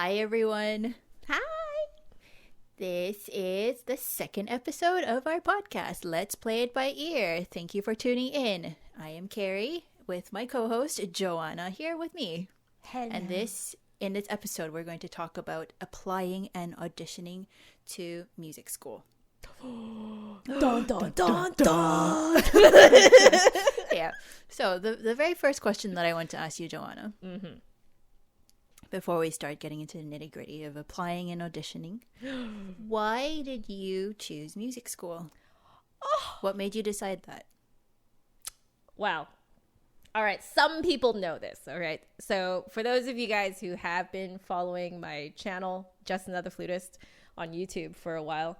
Hi, everyone. Hi. This is the second episode of our podcast, Let's Play It By Ear. Thank you for tuning in. I am Carrie with my co-host, Joanna, here with me. Hello. And in this episode, we're going to talk about applying and auditioning to music school. Dun, dun, dun, dun. Yeah. So the very first question that I want to ask you, Joanna, before we start getting into the nitty-gritty of applying and auditioning, why did you choose music school? What made you decide that? Wow. All right. Some people know this. All right. So for those of you guys who have been following my channel, Just Another Flutist, on YouTube for a while,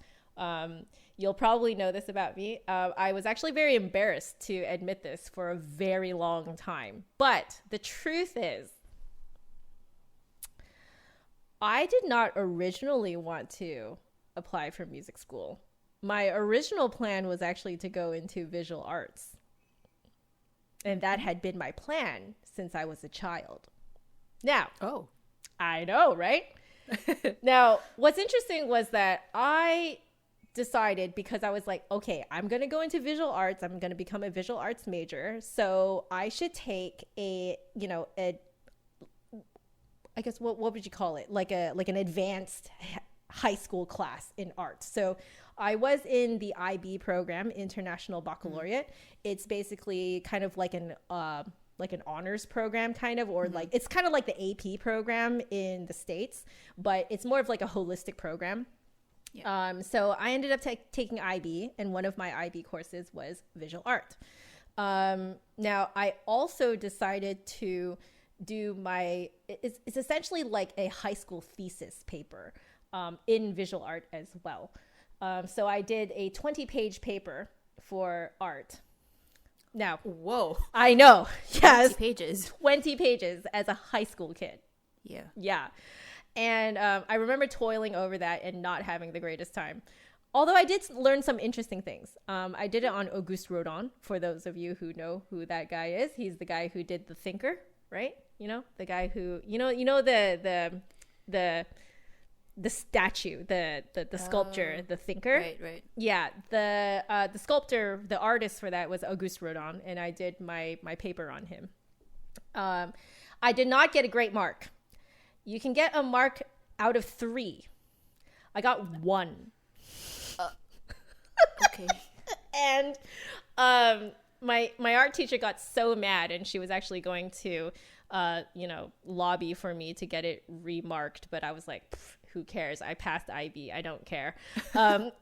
you'll probably know this about me. I was actually very embarrassed to admit this for a very long time. But the truth is, I did not originally want to apply for music school. My original plan was actually to go into visual arts. And that had been my plan since I was a child. Now, I know, right? Now, what's interesting was that I decided, because I was like, okay, I'm going to go into visual arts. I'm going to become a visual arts major. So I should take I guess what would you call it? Like an advanced high school class in art. So I was in the IB program, International Baccalaureate. It's basically kind of like an honors program kind of, or like, it's kind of like the AP program in the States, but it's more of like a holistic program. Yeah. So I ended up taking IB, and one of my IB courses was visual art. Now I also decided to do it's essentially like a high school thesis paper in visual art as well. So I did a 20-page paper for art. Now, whoa, I know, yes, 20 pages as a high school kid. Yeah. And I remember toiling over that and not having the greatest time. Although I did learn some interesting things. I did it on Auguste Rodin, for those of you who know who that guy is. He's the guy who did The Thinker, right? You know, the guy who, you know the statue, the sculpture, The Thinker. Right. Yeah, the sculptor, the artist for that was Auguste Rodin, and I did my paper on him. I did not get a great mark. You can get a mark out of 3. I got 1. Okay. And my art teacher got so mad, and she was actually going to lobby for me to get it remarked, but I was like, who cares? I passed IB. I don't care. And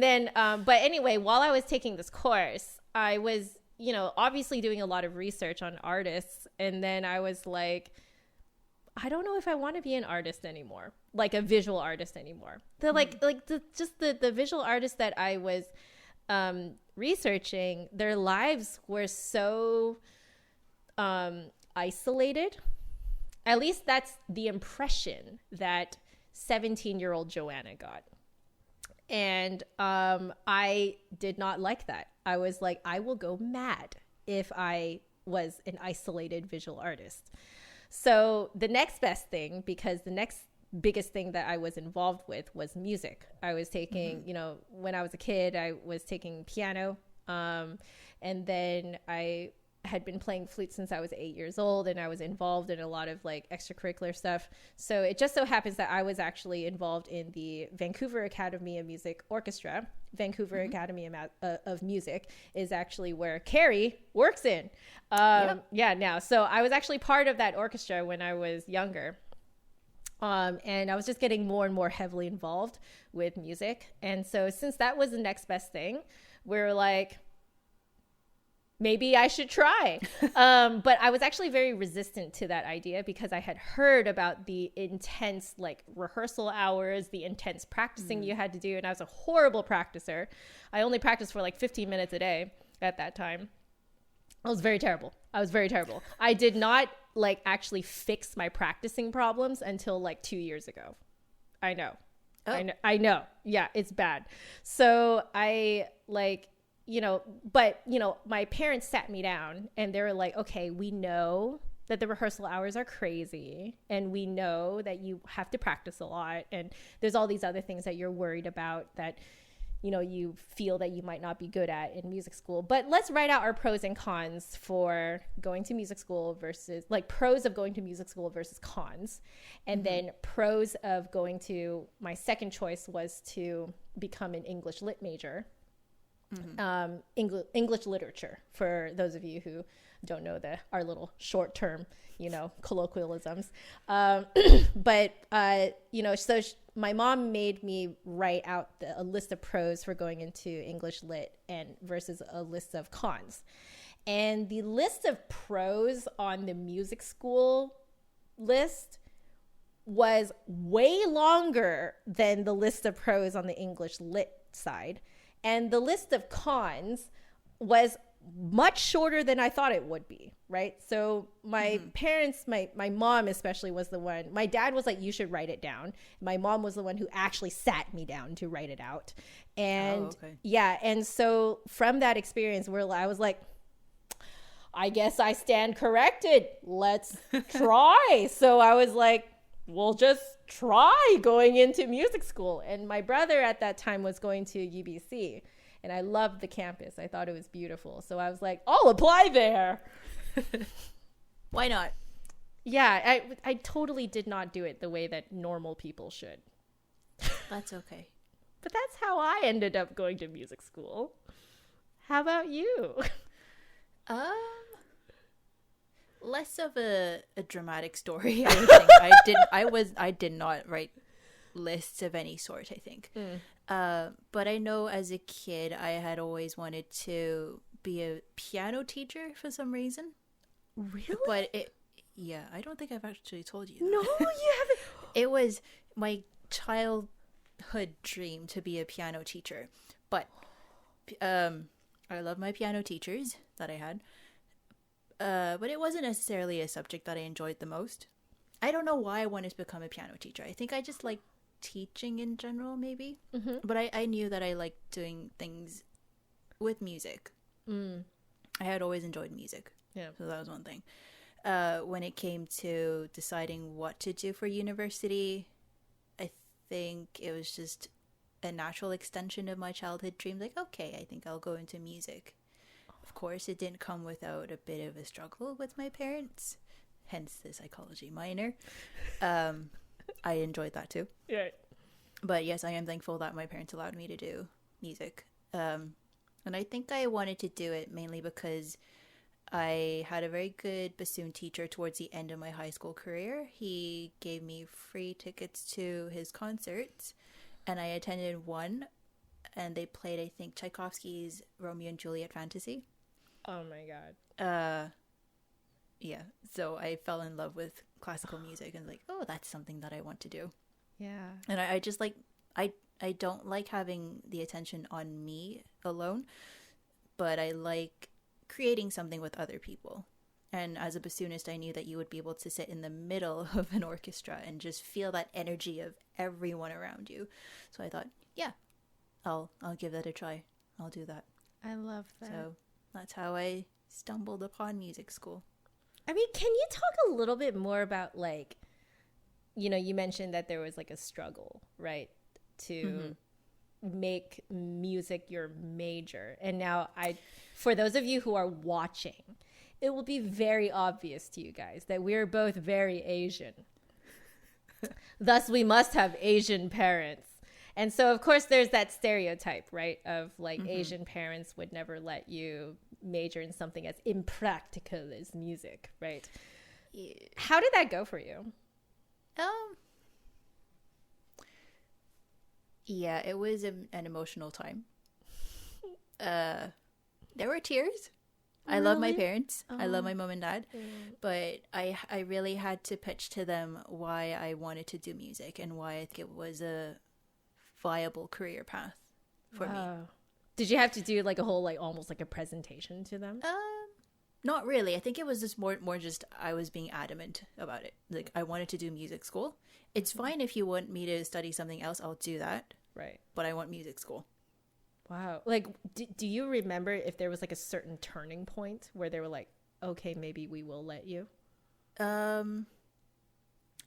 then, but anyway, while I was taking this course, I was, obviously doing a lot of research on artists. And then I was like, I don't know if I want to be an artist anymore, like a visual artist anymore. The visual artists that I was researching, their lives were so isolated. At least that's the impression that 17-year-old Joanna got. And I did not like that. I was like, I will go mad if I was an isolated visual artist. So the next best thing, because the next biggest thing that I was involved with was music. I was taking, when I was a kid, I was taking piano. And then I had been playing flute since I was 8 years old, and I was involved in a lot of like extracurricular stuff. So it just so happens that I was actually involved in the Vancouver Academy of Music Orchestra. Vancouver Academy of Music is actually where Carrie works in. Now. So I was actually part of that orchestra when I was younger. And I was just getting more and more heavily involved with music. And so since that was the next best thing, we were like, maybe I should try. But I was actually very resistant to that idea because I had heard about the intense like rehearsal hours, the intense practicing you had to do. And I was a horrible practicer. I only practiced for like 15 minutes a day at that time. I was very terrible. I did not like actually fix my practicing problems until like 2 years ago. I know. I know. Yeah, it's bad. So I like, but my parents sat me down and they were like, okay, we know that the rehearsal hours are crazy, and we know that you have to practice a lot, and there's all these other things that you're worried about that, you know, you feel that you might not be good at in music school. But let's write out our pros and cons for going to music school versus, like, pros of going to music school versus cons. And then pros of going to, my second choice was to become an English lit major. English literature, for those of you who don't know our little short term, you know, colloquialisms. But you know, so my mom made me write out a list of pros for going into English lit and versus a list of cons. And the list of pros on the music school list was way longer than the list of pros on the English lit side. And the list of cons was much shorter than I thought it would be, right? So my parents, my mom especially was the one, my dad was like, you should write it down. My mom was the one who actually sat me down to write it out. And yeah, and so from that experience where I was like, I guess I stand corrected. Let's try. So I was like, we'll just try going into music school. And my brother at that time was going to UBC, and I loved the campus. I thought it was beautiful. So I was like, I'll apply there. Why not? Yeah, I totally did not do it the way that normal people should. That's okay. But that's how I ended up going to music school. How about you? Less of a dramatic story, I think. I did not write lists of any sort, I think. But I know as a kid I had always wanted to be a piano teacher for some reason. Really? But I don't think I've actually told you that. No, you haven't. It was my childhood dream to be a piano teacher. But I love my piano teachers that I had. But it wasn't necessarily a subject that I enjoyed the most. I don't know why I wanted to become a piano teacher. I think I just like teaching in general, maybe. But I knew that I liked doing things with music. I had always enjoyed music. Yeah. So that was one thing. When it came to deciding what to do for university, I think it was just a natural extension of my childhood dream. Like, okay, I think I'll go into music. Of course, it didn't come without a bit of a struggle with my parents, hence the psychology minor. I enjoyed that too. Yeah. But yes, I am thankful that my parents allowed me to do music. And I think I wanted to do it mainly because I had a very good bassoon teacher towards the end of my high school career. He gave me free tickets to his concerts, and I attended one, and they played, I think, Tchaikovsky's Romeo and Juliet Fantasy. Oh my God. Yeah, so I fell in love with classical music and like, oh, that's something that I want to do. Yeah. And I just like, I don't like having the attention on me alone, but I like creating something with other people. And as a bassoonist, I knew that you would be able to sit in the middle of an orchestra and just feel that energy of everyone around you. So I thought, yeah, I'll give that a try. I'll do that. I love that. So that's how I stumbled upon music school. I mean, can you talk a little bit more about, like, you know, you mentioned that there was like a struggle, right, to make music your major. And now for those of you who are watching, it will be very obvious to you guys that we're both very Asian. Thus, we must have Asian parents. And so, of course, there's that stereotype, right, of like Asian parents would never let you major in something as impractical as music, right? Yeah. How did that go for you? Yeah, it was an emotional time. There were tears. I love my parents. I love my mom and dad. But I really had to pitch to them why I wanted to do music and why I think it was a viable career path for me. Did you have to do like a whole, like almost like a presentation to them? Not really. I think it was just more just I was being adamant about it. Like, I wanted to do music school. It's fine if you want me to study something else, I'll do that. Right. But I want music school. Wow. Like, do you remember if there was like a certain turning point where they were like, okay, maybe we will let you? Um,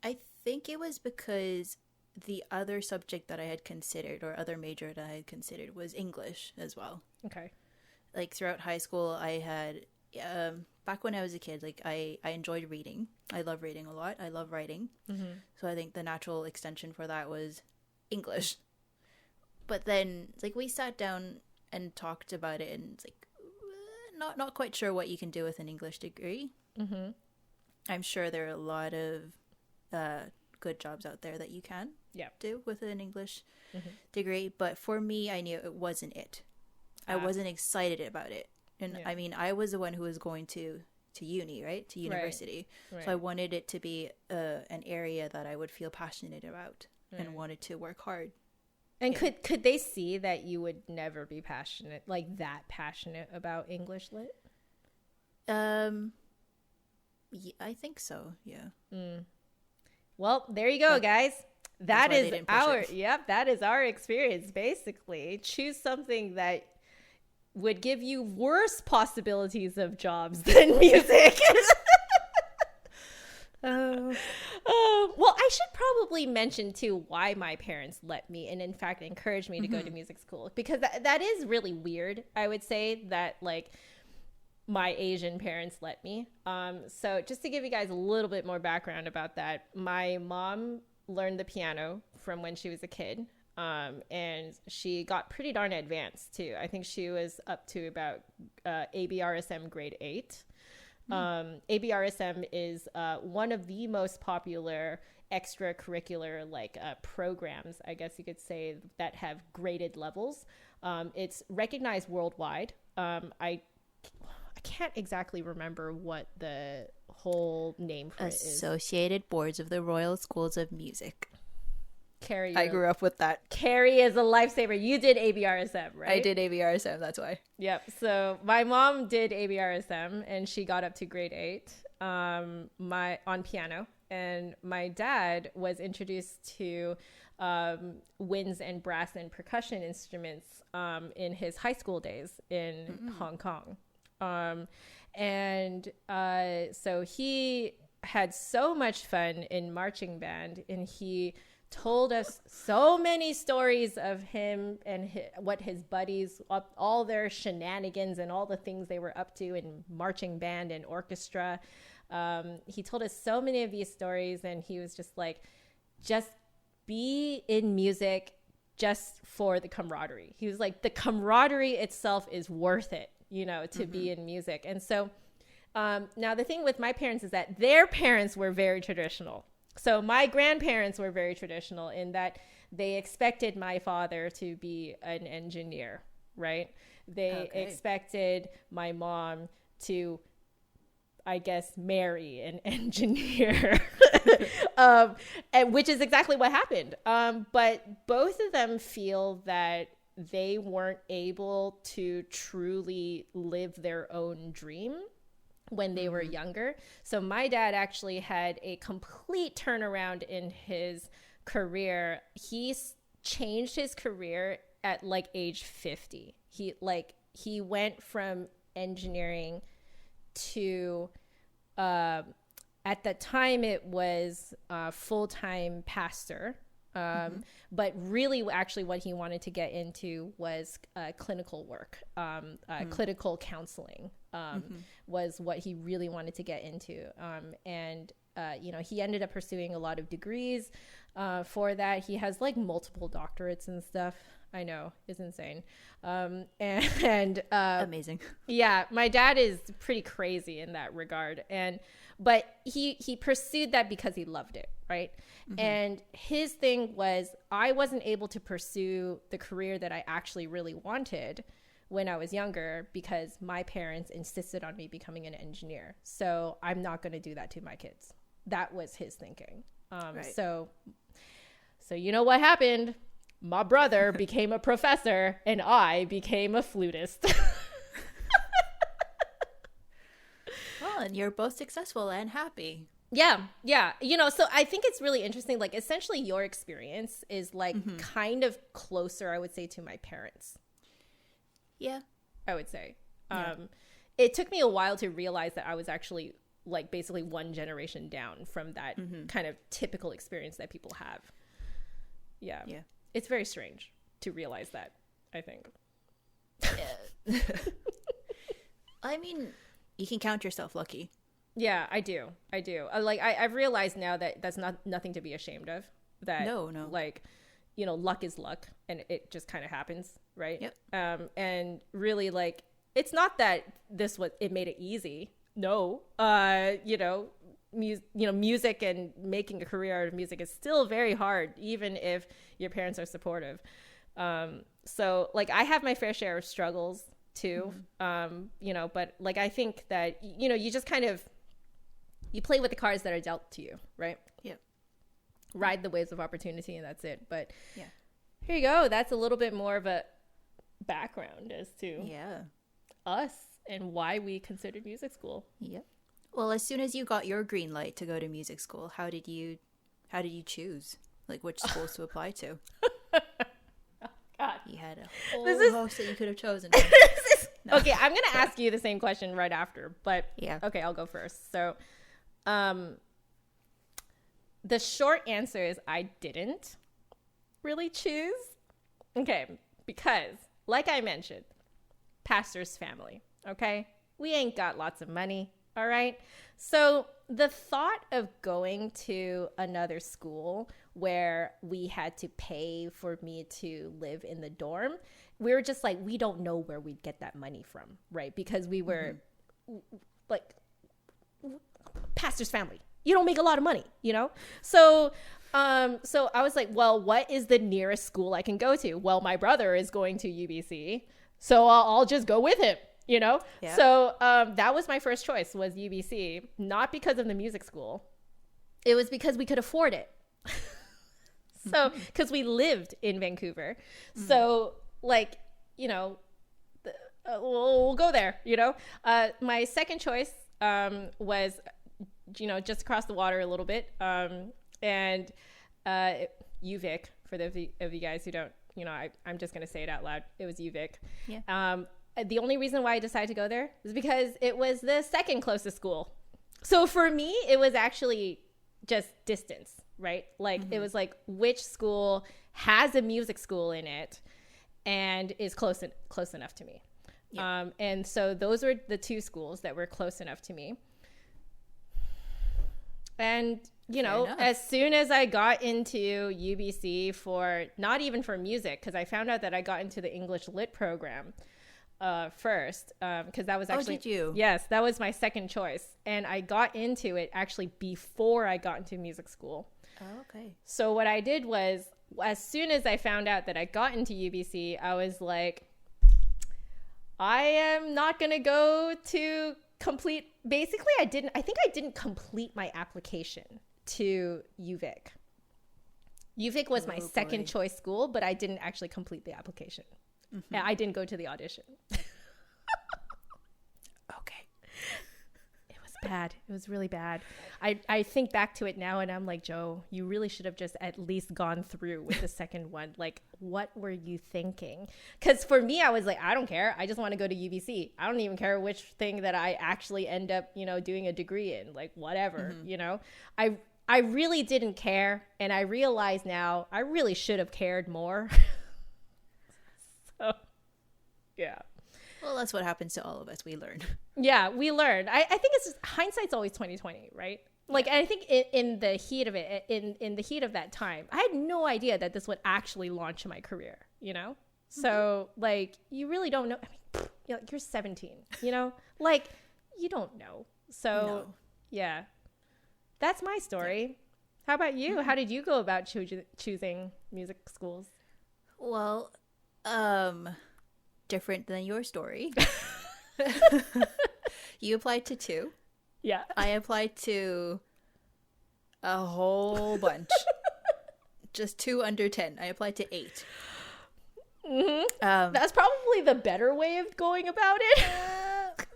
I think it was because the other subject that I had considered, or other major that I had considered, was English as well. Okay. Like throughout high school, I had back when I was a kid, like I enjoyed reading. I love reading a lot. I love writing. Mm-hmm. So I think the natural extension for that was English. But then, like, we sat down and talked about it, and it's like not quite sure what you can do with an English degree. Mm-hmm. I'm sure there are a lot of good jobs out there that you can do with an English degree. But for me, I knew it wasn't it. I wasn't excited about it. And I mean, I was the one who was going to uni, right? To university. Right. So I wanted it to be an area that I would feel passionate about and wanted to work hard. And could they see that you would never be passionate, like that passionate about English lit? Yeah, I think so. Yeah. Well, there you go, guys. That is that is our experience, basically. Choose something that would give you worse possibilities of jobs than music. Well, I should probably mention too why my parents let me, and in fact encouraged me to go to music school, because that is really weird. I would say that, like, my Asian parents let me. So just to give you guys a little bit more background about that, my mom learned the piano from when she was a kid. And she got pretty darn advanced too. I think she was up to about ABRSM grade 8. ABRSM is one of the most popular extracurricular programs, I guess you could say, that have graded levels. It's recognized worldwide. I can't exactly remember what the whole name for it is. Associated Boards of the Royal Schools of Music. Carrie, I grew up with that. Carrie is a lifesaver. You did ABRSM, right? I did ABRSM, that's why. Yep. So my mom did ABRSM, and she got up to grade 8 on piano. And my dad was introduced to winds and brass and percussion instruments in his high school days in Hong Kong. So he had so much fun in marching band, and he told us so many stories of him and what his buddies, all their shenanigans and all the things they were up to in marching band and orchestra. He told us so many of these stories, and he was just like, just be in music just for the camaraderie. He was like, the camaraderie itself is worth it, to be in music. And so now the thing with my parents is that their parents were very traditional. So my grandparents were very traditional in that they expected my father to be an engineer, right? They expected my mom to, I guess, marry an engineer, and which is exactly what happened. But both of them feel that they weren't able to truly live their own dream when they were younger. So my dad actually had a complete turnaround in his career. He changed his career at age 50. He went from engineering to at the time it was full-time pastor. But really actually what he wanted to get into was clinical work, clinical counseling was what he really wanted to get into. He ended up pursuing a lot of degrees for that. He has multiple doctorates and stuff. I know, it's insane. Amazing. Yeah, my dad is pretty crazy in that regard. But he pursued that because he loved it, right? And his thing was, I wasn't able to pursue the career that I actually really wanted when I was younger because my parents insisted on me becoming an engineer. So I'm not going to do that to my kids. That was his thinking. Right. So you know what happened? My brother became a professor and I became a flutist. Well, and you're both successful and happy. Yeah. So I think it's really interesting. Essentially your experience is kind of closer, I would say, to my parents. Yeah. I would say. Yeah. It took me a while to realize that I was actually like basically one generation down from that kind of typical experience that people have. Yeah. It's very strange to realize that, I think. Yeah. I mean, you can count yourself lucky. Yeah, I do. Like, I've realized now that that's nothing to be ashamed of. That No. Like, you know, luck is luck, and it just kind of happens, right? Yep. And really, like, it's not that it made it easy. No. You know, music and making a career out of music is still very hard, even if your parents are supportive. So, like, I have my fair share of struggles too. You know, but like, I think that, you know, you just kind of, you play with the cards that are dealt to you, right? Yeah. Ride the waves of opportunity, and that's it. But yeah, here you go. That's a little bit more of a background as to us and why we considered music school. Yep. Well, as soon as you got your green light to go to music school, how did you choose, like, which schools to apply to? God. You had a whole host that you could have chosen. No. Okay, I'm gonna ask you the same question right after, but yeah. Okay, I'll go first. So, the short answer is I didn't really choose. Okay, because like I mentioned, pastor's family. Okay, we ain't got lots of money. All right, so the thought of going to another school where we had to pay for me to live in the dorm, we were just like, we don't know where we'd get that money from, right? Because we were like, pastor's family, you don't make a lot of money, you know? So I was like, well, what is the nearest school I can go to? Well, my brother is going to UBC, so I'll just go with him, you know? Yeah. So that was my first choice, was UBC, not because of the music school. It was because we could afford it. So, because we lived in Vancouver. So, like, you know, we'll go there, you know? My second choice was, you know, just across the water a little bit. And UVic, for those of you guys who don't, you know, I'm just going to say it out loud. It was UVic. Yeah. The only reason why I decided to go there was because it was the second closest school. So for me, it was actually just distance, right? Like, it was like, which school has a music school in it and is close enough to me. Yeah. And so those were the two schools that were close enough to me. And, you know, as soon as I got into UBC for, not even for music, because I found out that I got into the English Lit program first, because that was actually, did you? Yes, that was my second choice. And I got into it actually before I got into music school. Oh, okay. So what I did was, as soon as I found out that I got into UBC, I was like, I am not going to go to complete. Basically, I think I didn't complete my application to UVic. UVic was my second choice school, but I didn't actually complete the application. I didn't go to the audition. Okay. It was bad. It was really bad. I think back to it now and I'm like, Joe, you really should have just at least gone through with the second one. Like, what were you thinking? Because for me, I was like, I don't care. I just want to go to UBC. I don't even care which thing that I actually end up, you know, doing a degree in, like, whatever, you know. I really didn't care. And I realize now I really should have cared more. So, yeah. Well, that's what happens to all of us. We learn. Yeah, we learned. I think it's just, hindsight's always 20/20, right? Like, I think in the heat of it, in the heat of that time, I had no idea that this would actually launch my career, you know? So, like, you really don't know. I mean, you're 17, you know? Like, you don't know. So, yeah. That's my story. How about you? How did you go about choosing music schools? Well, different than your story. You applied to 2. Yeah. I applied to a whole bunch. Just 2 under 10. I applied to 8. That's probably the better way of going about it.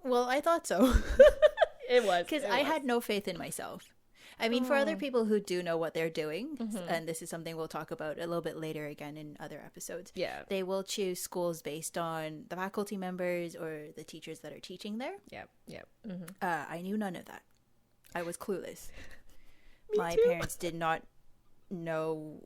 Well, I thought so. It was. Because I had no faith in myself. I mean, for other people who do know what they're doing, and this is something we'll talk about a little bit later again in other episodes. Yeah. They will choose schools based on the faculty members or the teachers that are teaching there. Yep. Yep. I knew none of that. I was clueless. My too. parents did not know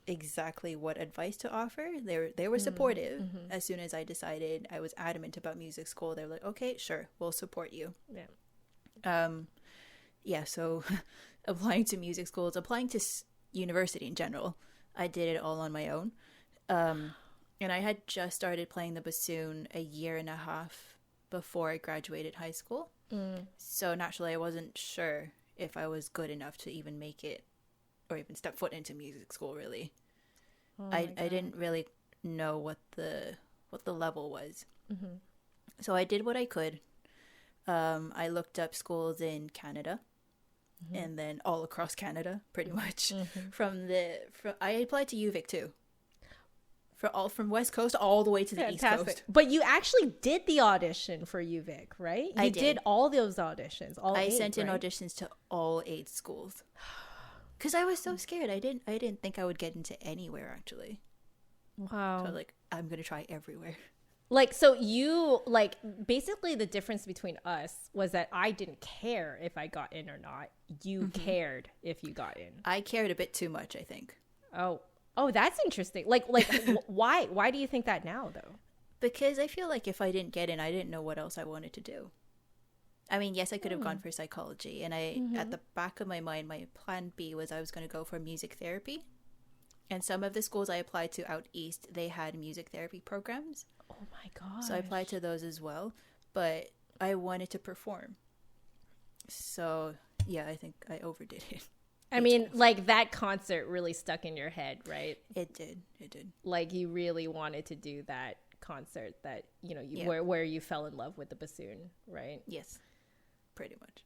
exactly what advice to offer. They were supportive. As soon as I decided I was adamant about music school, they were like, okay, sure, we'll support you. So applying to music schools, applying to university in general, I did it all on my own. And I had just started playing the bassoon a year and a half before I graduated high school. So naturally I wasn't sure if I was good enough to even make it or even step foot into music school, really. I didn't really know what the level was. So I did what I could. I looked up schools in Canada and then all across Canada, pretty much. I applied to UVic too. From West Coast all the way to the East Coast. But you actually did the audition for UVic, right? You did all those auditions. I sent in auditions to all 8 schools. Because I was so scared. I didn't think I would get into anywhere, actually. Wow. So, I'm going to try everywhere. So you, basically the difference between us was that I didn't care if I got in or not. You cared if you got in. I cared a bit too much, I think. Oh, that's interesting. Why? Why do you think that now, though? Because I feel like if I didn't get in, I didn't know what else I wanted to do. I mean, yes, I could have gone for psychology. And at the back of my mind, my plan B was I was going to go for music therapy. And some of the schools I applied to out east, they had music therapy programs. Oh, my God. So I applied to those as well. But I wanted to perform. So, yeah, I think I overdid it. I mean, that concert really stuck in your head, right? It did. You really wanted to do that concert that, where you fell in love with the bassoon, right? Yes, pretty much.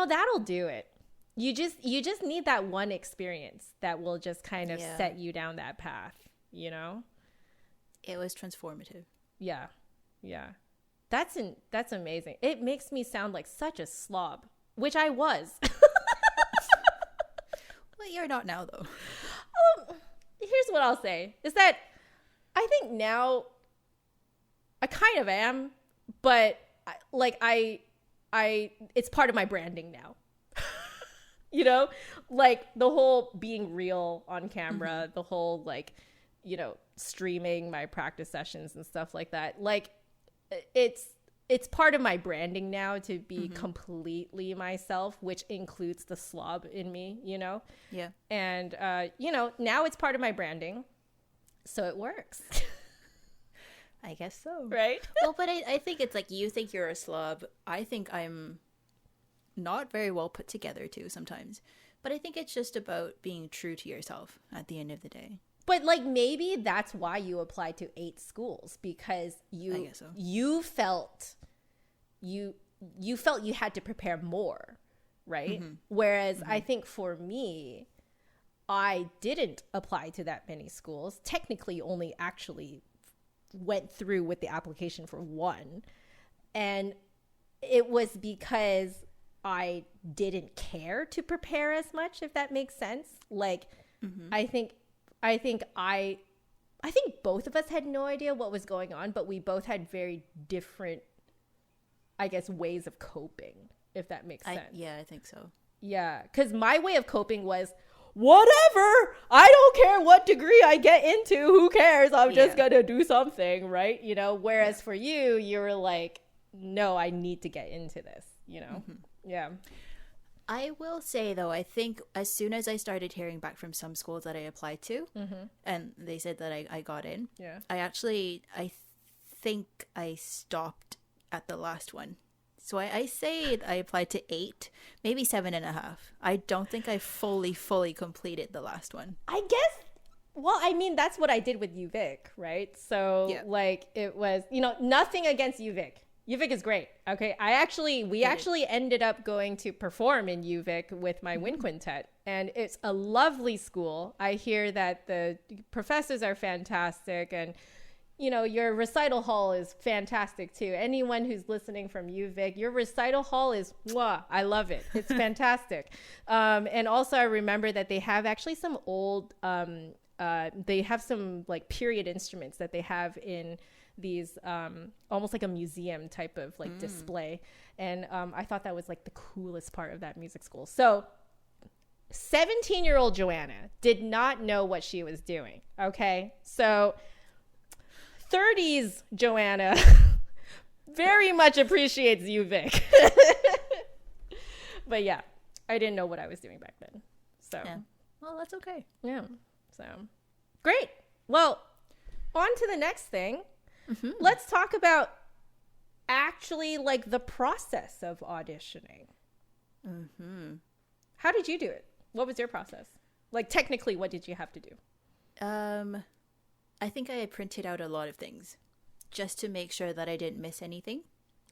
That'll do it. You just need that one experience that will just kind of set you down that path, It was transformative. Yeah. That's amazing. It makes me sound like such a slob, which I was. Well, you're not now, though. Here's what I'll say is that I think now I kind of am, but it's part of my branding now. The whole being real on camera, the whole streaming my practice sessions and stuff like that. It's part of my branding now to be completely myself, which includes the slob in me, Yeah. And, now it's part of my branding. So it works. I guess so. Right? Well, but I think it's you think you're a slob. I think I'm not very well put together too sometimes. But I think it's just about being true to yourself at the end of the day. But maybe that's why you applied to 8 schools, because you felt you had to prepare more, right? Whereas I think for me, I didn't apply to that many schools. Technically, only actually went through with the application for 1, and it was because I didn't care to prepare as much, if that makes sense. I think both of us had no idea what was going on, but we both had very different, I guess, ways of coping, if that makes sense. I think so. Yeah, because my way of coping was, whatever, I don't care what degree I get into, who cares? I'm just going to do something, right? Whereas for you, you were like, no, I need to get into this, Yeah. I will say, though, I think as soon as I started hearing back from some schools that I applied to, and they said that I got in, I think I stopped at the last one. So I say I applied to 8, maybe 7.5. I don't think I fully completed the last one. I guess, well, I mean, that's what I did with UVic, right? So, it was, nothing against UVic. UVic is great. Okay. We actually ended up going to perform in UVic with my wind quintet, and it's a lovely school. I hear that the professors are fantastic, and you know, your recital hall is fantastic too. Anyone who's listening from UVic, your recital hall is, mwah, I love it. It's fantastic. And also I remember that they have actually some old, they have some like period instruments that they have in these, almost like a museum type of like display. And I thought that was like the coolest part of that music school. So 17-year-old Joanna did not know what she was doing. Okay. So 30s Joanna very much appreciates UVic. But yeah, I didn't know what I was doing back then. So, yeah. Well, that's okay. Yeah. So, great. Well, on to the next thing. Let's talk about actually like the process of auditioning. How did you do it? What was your process? Like technically, what did you have to do? I think I printed out a lot of things just to make sure that I didn't miss anything.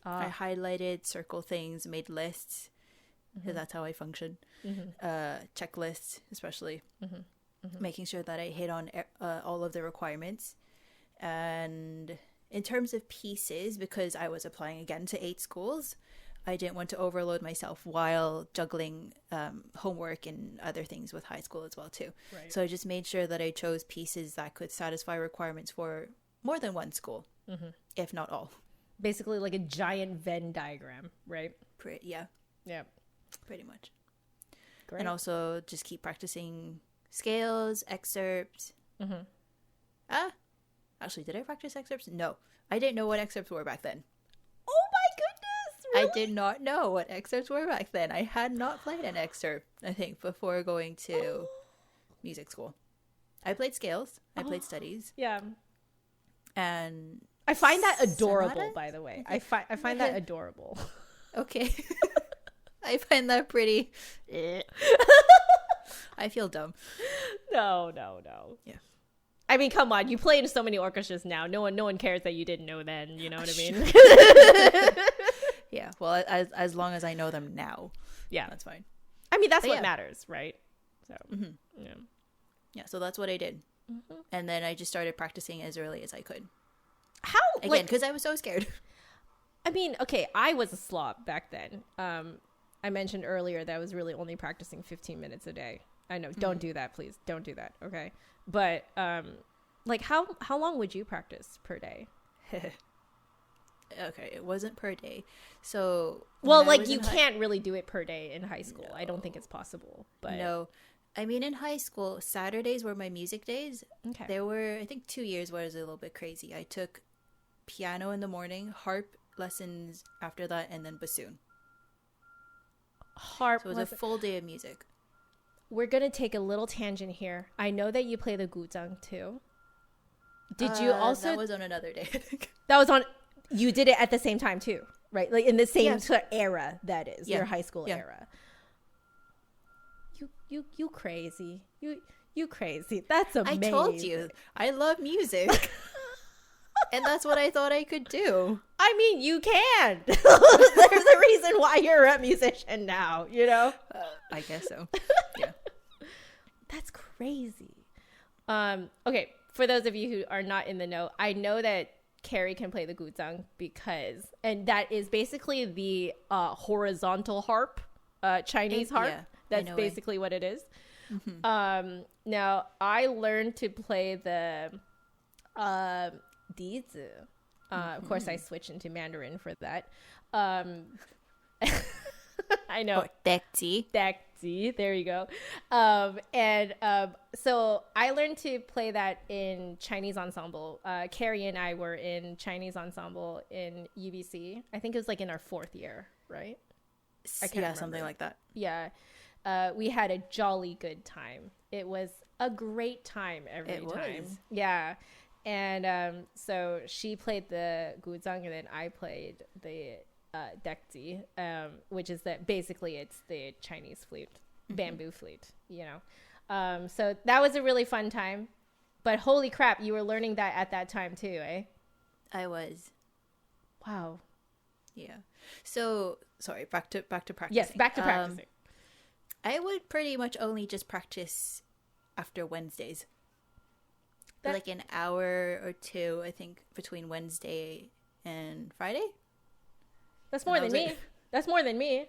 I highlighted, circle things, made lists. Because that's how I function. Checklists, especially. Making sure that I hit on all of the requirements. And in terms of pieces, because I was applying again to 8 schools, I didn't want to overload myself while juggling homework and other things with high school as well too. Right. So I just made sure that I chose pieces that could satisfy requirements for more than one school, if not all. Basically like a giant Venn diagram, right? Yeah. Yeah. Pretty much. Great. And also just keep practicing scales, excerpts. Actually, did I practice excerpts? No. I didn't know what excerpts were back then. Oh my goodness! Really? I did not know what excerpts were back then. I had not played an excerpt, I think, before going to music school. I played scales. I played studies. Yeah. And I find that adorable, sonata? by the way. I find that adorable. Okay. I find that pretty... I feel dumb. No. Yeah. I mean, come on. You play in so many orchestras now. No one cares that you didn't know then. You know what I mean? Yeah. Well, as long as I know them now. Yeah. That's fine. I mean, that's what matters, right? So, yeah. Yeah, so that's what I did. And then I just started practicing as early as I could. How? Again, because I was so scared. I mean, okay, I was a slob back then. I mentioned earlier that I was really only practicing 15 minutes a day. I know. Don't do that, please. Don't do that. Okay. But like how long would you practice per day? Okay, it wasn't per day. So well, like you can't really do it per day in high school. No. I don't think it's possible. But no. I mean, in high school, Saturdays were my music days. Okay. There were, I think, 2 years where it was a little bit crazy. I took piano in the morning, harp lessons after that, and then bassoon. Harp. So it was a full day of music. We're going to take a little tangent here. I know that you play the guzheng too. Did you also... That was on another day, I think. That was on... You did it at the same time too, right? Like in the same sort of era, that is, your high school era. You crazy. You crazy. That's amazing. I told you. I love music. And that's what I thought I could do. I mean, you can. There's a reason why you're a musician now, you know? I guess so. Yeah. That's crazy. Okay, for those of you who are not in the know, I know that Carrie can play the guzheng and that is basically the horizontal harp, Chinese harp. Yeah, that's basically what it is. Now, I learned to play the... Dizi. Of course, I switched into Mandarin for that. I know. Dekzi. There you go. So I learned to play that in Chinese ensemble. Carrie and I were in Chinese ensemble in UBC. I think it was like in our 4th year, right? I can't remember. Something like that. Yeah. We had a jolly good time. It was a great time every time. Yeah. And so she played the guzheng and then I played the dekzi, which is basically it's the Chinese flute, bamboo flute, you know. So that was a really fun time. But holy crap, you were learning that at that time too, eh? I was. Wow. Yeah. So sorry, back to practicing. Yes, back to practicing. I would pretty much only just practice after Wednesdays. like an hour or two, I think, between Wednesday and Friday. That's more than me. That's more than me.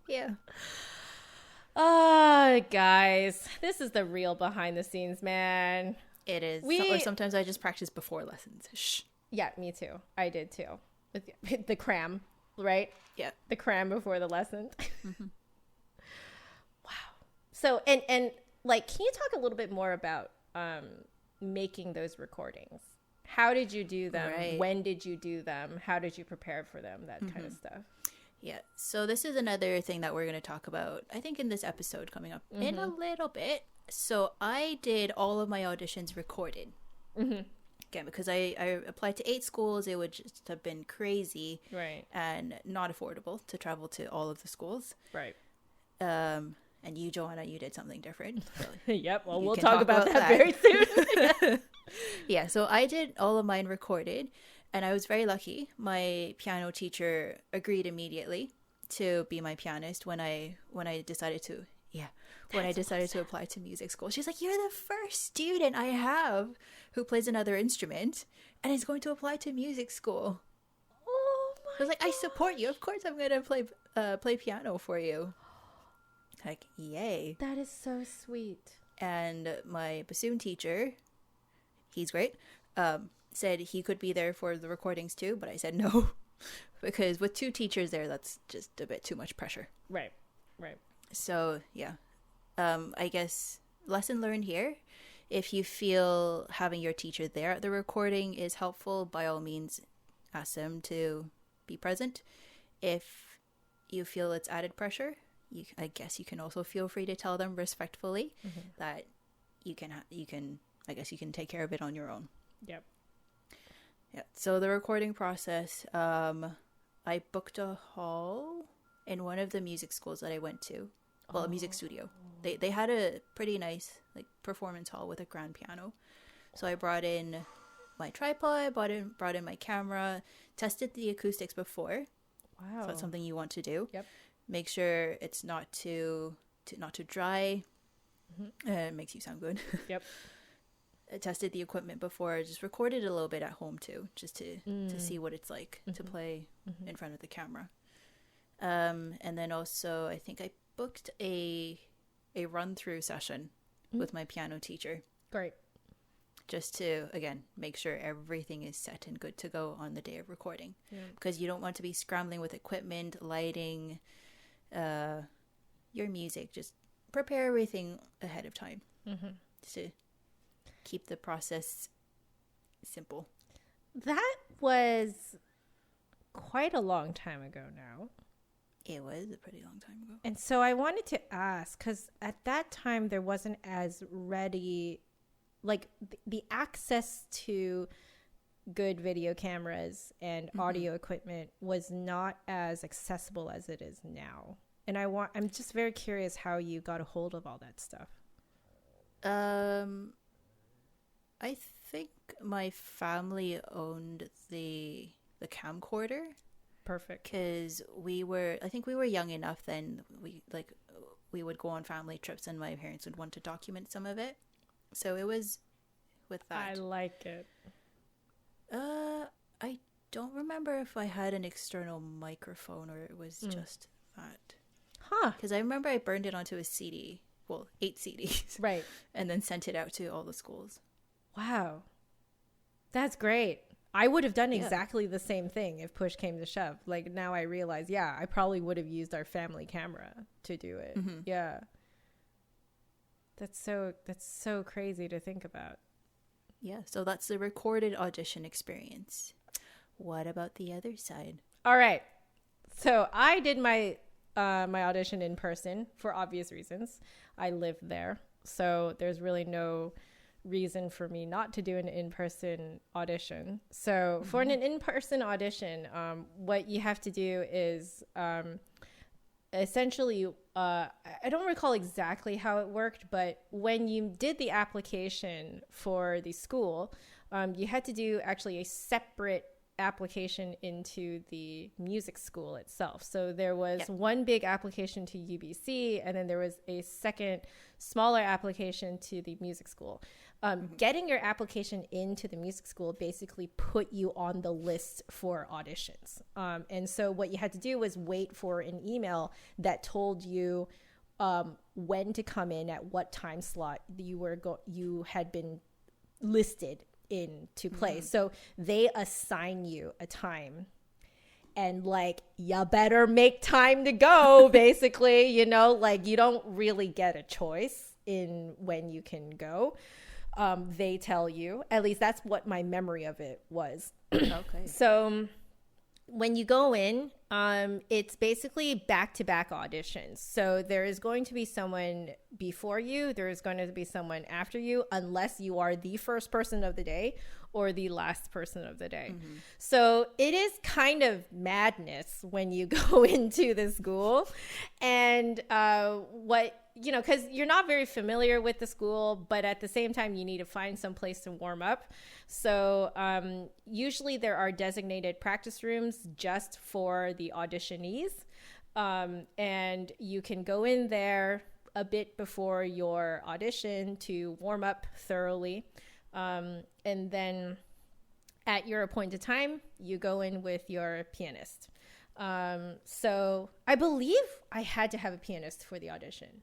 Yeah. Oh, guys, this is the real behind the scenes, man. It is. Or sometimes I just practice before lessons. Shh. Yeah, me too. I did too. With the cram, right? Yeah. The cram before the lesson. Mm-hmm. Wow. So, and like, can you talk a little bit more about making those recordings? How did you do them? Right. When did you do them? How did you prepare for them? That kind of stuff. Yeah. So this is another thing that we're going to talk about, I think, in this episode coming up in a little bit. So I did all of my auditions recorded. Again, because I applied to 8 schools. It would just have been crazy. Right. And not affordable to travel to all of the schools. Right. And you, Joanna, you did something different. So yep. Well, we'll talk about that very soon. Yeah. So I did all of mine recorded. And I was very lucky. My piano teacher agreed immediately to be my pianist when I decided to to apply to music school. She's like, "You're the first student I have who plays another instrument and is going to apply to music school." Oh my! I was like, "I support you. Of course, I'm going to play piano for you." Like, yay! That is so sweet. And my bassoon teacher, he's great. Said he could be there for the recordings too, but I said no, because with 2 teachers there, that's just a bit too much pressure. Right. So yeah, I guess lesson learned here. If you feel having your teacher there at the recording is helpful, by all means, ask them to be present. If you feel it's added pressure, I guess you can also feel free to tell them respectfully that you can take care of it on your own. Yep. Yeah. So the recording process, I booked a hall in one of the music schools that I went to. Well, a music studio. They had a pretty nice like performance hall with a grand piano. So I brought in my tripod, brought in my camera, tested the acoustics before. Wow. So that's something you want to do. Yep. Make sure it's not too dry. It makes you sound good. Yep. I tested the equipment before. I just recorded a little bit at home too, just to see what it's like to play in front of the camera. And then also, I think I booked a run-through session with my piano teacher. Great. Just to, again, make sure everything is set and good to go on the day of recording. Yeah. Because you don't want to be scrambling with equipment, lighting, your music. Just prepare everything ahead of time. To keep the process simple. That was quite a long time ago now. It was a pretty long time ago. And so I wanted to ask, because at that time there wasn't as ready, like the access to good video cameras and audio equipment was not as accessible as it is now. And I'm just very curious how you got a hold of all that stuff. I think my family owned the camcorder. Perfect. Because I think we were young enough then. We would go on family trips, and my parents would want to document some of it. So it was with that. I like it. I don't remember if I had an external microphone or it was just that. Huh. Because I remember I burned it onto a CD. Well, 8 CDs. Right. And then sent it out to all the schools. Wow. That's great. I would have done exactly the same thing if push came to shove. Like, now I realize, I probably would have used our family camera to do it. Yeah. That's so crazy to think about. Yeah, so that's the recorded audition experience. What about the other side? All right. So I did my my audition in person for obvious reasons. I lived there. So there's really no reason for me not to do an in-person audition. So for an in-person audition, what you have to do is essentially, I don't recall exactly how it worked, but when you did the application for the school, you had to do actually a separate application into the music school itself. So there was one big application to UBC, and then there was a second smaller application to the music school. Getting your application into the music school basically put you on the list for auditions. And so what you had to do was wait for an email that told you when to come in, at what time slot you had been listed into place. So they assign you a time, and like, you better make time to go, basically. You know, like, you don't really get a choice in when you can go. They tell you, at least that's what my memory of it was. Okay. So when you go in, it's basically back-to-back auditions. So there is going to be someone before you, there is going to be someone after you, unless you are the first person of the day or the last person of the day. So it is kind of madness when you go into the school. And because you're not very familiar with the school, but at the same time, you need to find some place to warm up. So usually there are designated practice rooms just for the auditionees. And you can go in there a bit before your audition to warm up thoroughly. And then at your appointed time, you go in with your pianist. So I believe I had to have a pianist for the audition.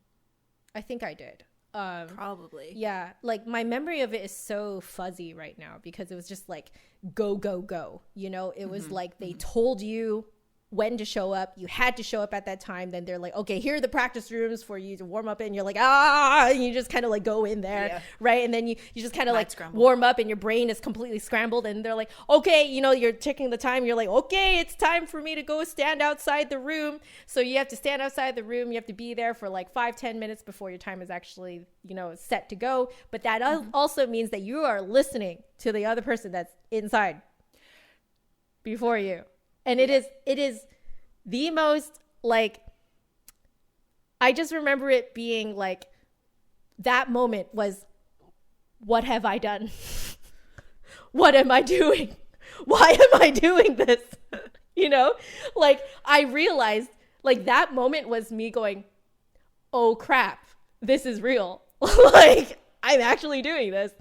I think I did. Probably. Yeah. Like, my memory of it is so fuzzy right now because it was just like, go, go, go. You know, it was like they told you when to show up. You had to show up at that time. Then they're like, okay, here are the practice rooms for you to warm up in. You're like, and you just kind of like go in there. Right. And then you just kind of like warm up, and your brain is completely scrambled. And they're like, okay, you know, you're checking the time. You're like, okay, it's time for me to go stand outside the room. So you have to stand outside the room. You have to be there for like 5-10 minutes before your time is actually, you know, set to go. But that also means that you are listening to the other person that's inside before you. And it is the most, like, I just remember it being like, that moment was, what have I done? What am I doing? Why am I doing this? You know, like, I realized, like, that moment was me going, oh crap, this is real. Like, I'm actually doing this.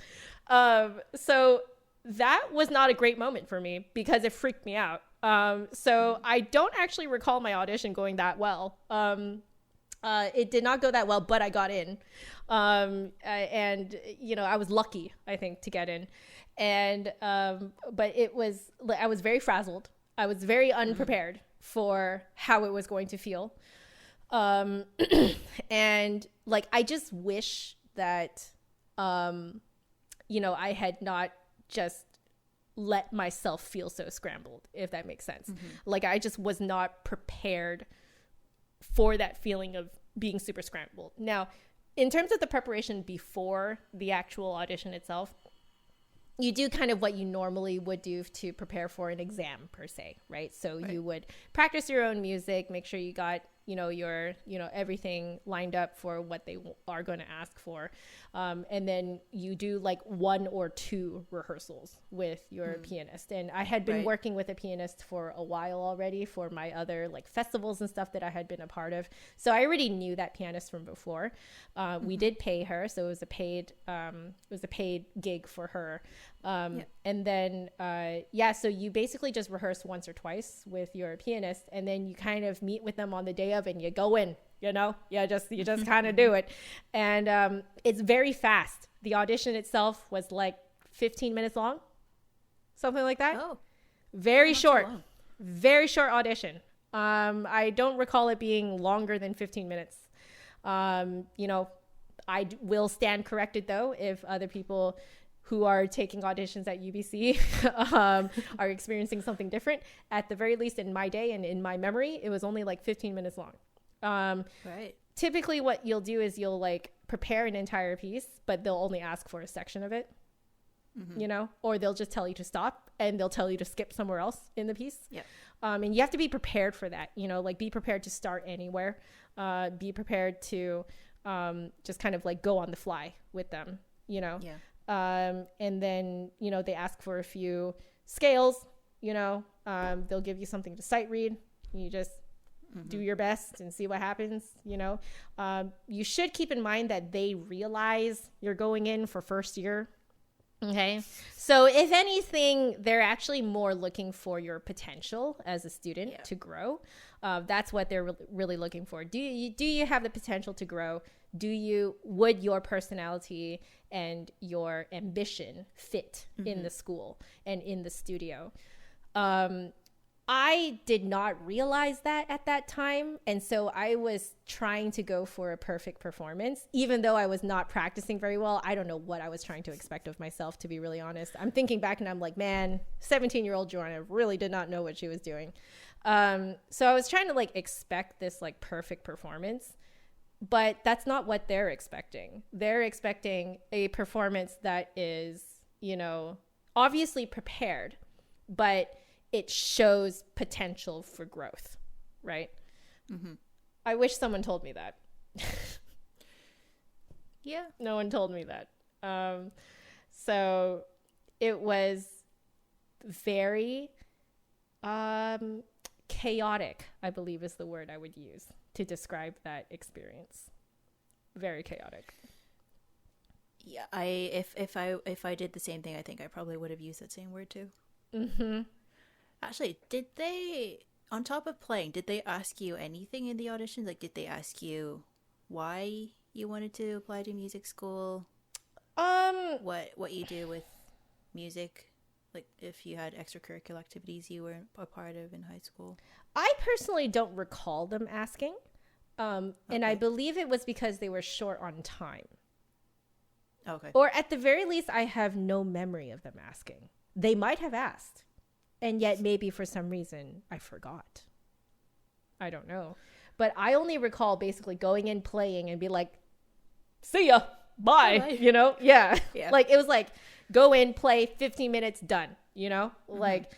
So that was not a great moment for me because it freaked me out. So I don't actually recall my audition going that well. It did not go that well, but I got in. And you know, I was lucky, I think, to get in. And, but I was very frazzled. I was very unprepared for how it was going to feel. And like, I just wish that, you know, I had not just let myself feel so scrambled, if that makes sense. Like, I just was not prepared for that feeling of being super scrambled. Now, in terms of the preparation before the actual audition itself, you do kind of what you normally would do to prepare for an exam per se, right? So you would practice your own music, make sure you got, you know, your, you know, everything lined up for what they are going to ask for. And then you do like 1 or 2 rehearsals with your pianist. And I had been working with a pianist for a while already for my other like festivals and stuff that I had been a part of. So I already knew that pianist from before. We did pay her. So it was a paid gig for her. And then, so you basically just rehearse once or twice with your pianist, and then you kind of meet with them on the day of and you go in, you know, you just kind of do it. And, it's very fast. The audition itself was like 15 minutes long, something like that. Oh, very short audition. I don't recall it being longer than 15 minutes. You know, I will stand corrected though, if other people who are taking auditions at UBC are experiencing something different. At the very least, in my day and in my memory, it was only like 15 minutes long. Typically what you'll do is you'll like prepare an entire piece, but they'll only ask for a section of it, you know, or they'll just tell you to stop and they'll tell you to skip somewhere else in the piece. And you have to be prepared for that, you know, like be prepared to start anywhere, be prepared to just kind of like go on the fly with them, you know. And then, you know, they ask for a few scales, you know, they'll give you something to sight read. You just do your best and see what happens, you know. You should keep in mind that they realize you're going in for first year. Okay. So if anything, they're actually more looking for your potential as a student to grow. That's what they're really looking for. Do you have the potential to grow? Would your personality and your ambition fit in the school and in the studio? I did not realize that at that time. And so I was trying to go for a perfect performance, even though I was not practicing very well. I don't know what I was trying to expect of myself, to be really honest. I'm thinking back and I'm like, man, 17-year-old Joanna really did not know what she was doing. So I was trying to like expect this like perfect performance, but that's not what they're expecting. They're expecting a performance that is, you know, obviously prepared, but it shows potential for growth, right? I wish someone told me that. Yeah. No one told me that. So it was very chaotic, I believe is the word I would use to describe that experience. Very chaotic. Yeah, if I did the same thing, I think I probably would have used that same word too. Actually, did they, on top of playing, did they ask you anything in the auditions? Like, did they ask you why you wanted to apply to music school? What you do with music? Like, if you had extracurricular activities you were a part of in high school? I personally don't recall them asking. And I believe it was because they were short on time. Okay. Or at the very least, I have no memory of them asking. They might have asked. And yet maybe for some reason I forgot. I don't know. But I only recall basically going in, playing, and be like, see ya, bye, you know? Yeah. Like, it was like, go in, play, 15 minutes, done, you know? Like,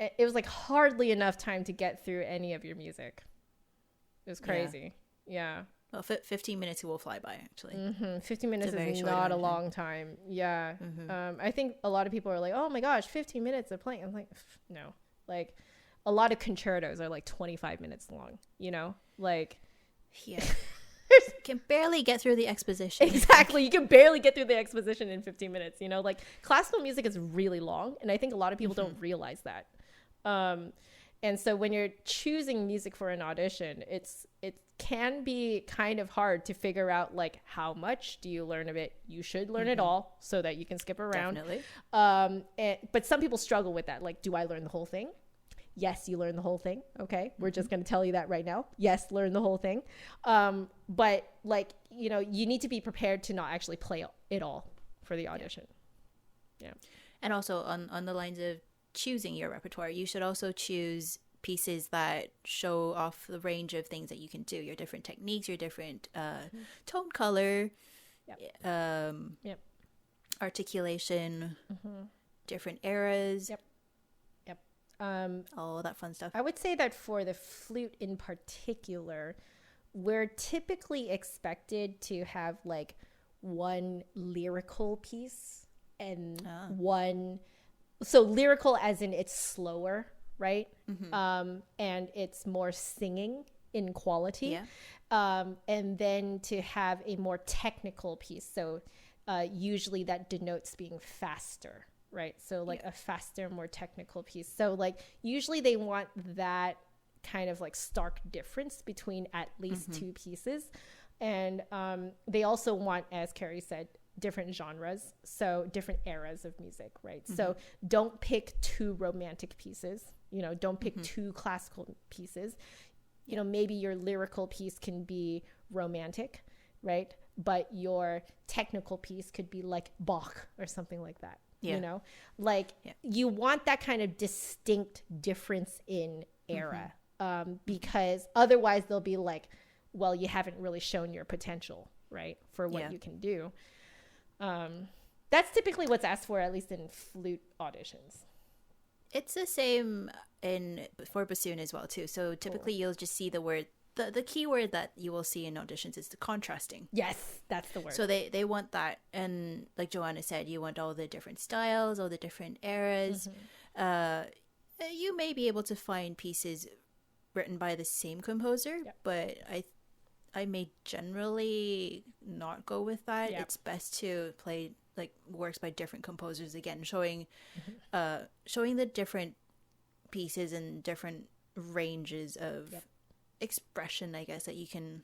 it was like hardly enough time to get through any of your music. It was crazy. Yeah. Well, 15 minutes will fly by, actually. 15 minutes is not a long time. Yeah. I think a lot of people are like, oh my gosh, 15 minutes of playing. I'm like, no. Like, a lot of concertos are like 25 minutes long, you know? Like, yeah. You can barely get through the exposition. Exactly. You can barely get through the exposition in 15 minutes, you know? Like, classical music is really long, and I think a lot of people don't realize that. And so when you're choosing music for an audition, it can be kind of hard to figure out, like, how much do you learn of it? You should learn it all so that you can skip around. Definitely. But some people struggle with that. Like, do I learn the whole thing? Yes, you learn the whole thing. Okay. We're just going to tell you that right now. Yes, learn the whole thing. But, like, you know, you need to be prepared to not actually play it all for the audition. Yeah. And also on the lines of choosing your repertoire, you should also choose pieces that show off the range of things that you can do, your different techniques, your different tone color, articulation, different eras, all that fun stuff. I would say that for the flute in particular, we're typically expected to have like one lyrical piece and one, so lyrical as in it's slower, right? And it's more singing in quality. And then to have a more technical piece. So usually that denotes being faster, right? So like a faster, more technical piece. So like usually they want that kind of like stark difference between at least two pieces. And they also want, as Carrie said, different genres, so different eras of music, right? So don't pick two romantic pieces, you know, don't pick two classical pieces. You know, maybe your lyrical piece can be romantic, right? But your technical piece could be like Bach or something like that, you know? Like you want that kind of distinct difference in era, because otherwise they'll be like, well, you haven't really shown your potential, right? For what you can do. That's typically what's asked for, at least in flute auditions. It's the same for bassoon as well too. So typically you'll just see the word, the key word that you will see in auditions is the contrasting. Yes, that's the word. So they want that, and like Joanna said, you want all the different styles, all the different eras. you may be able to find pieces written by the same composer, but I may generally not go with that. It's best to play like works by different composers again, showing the different pieces and different ranges of expression, I guess, that you can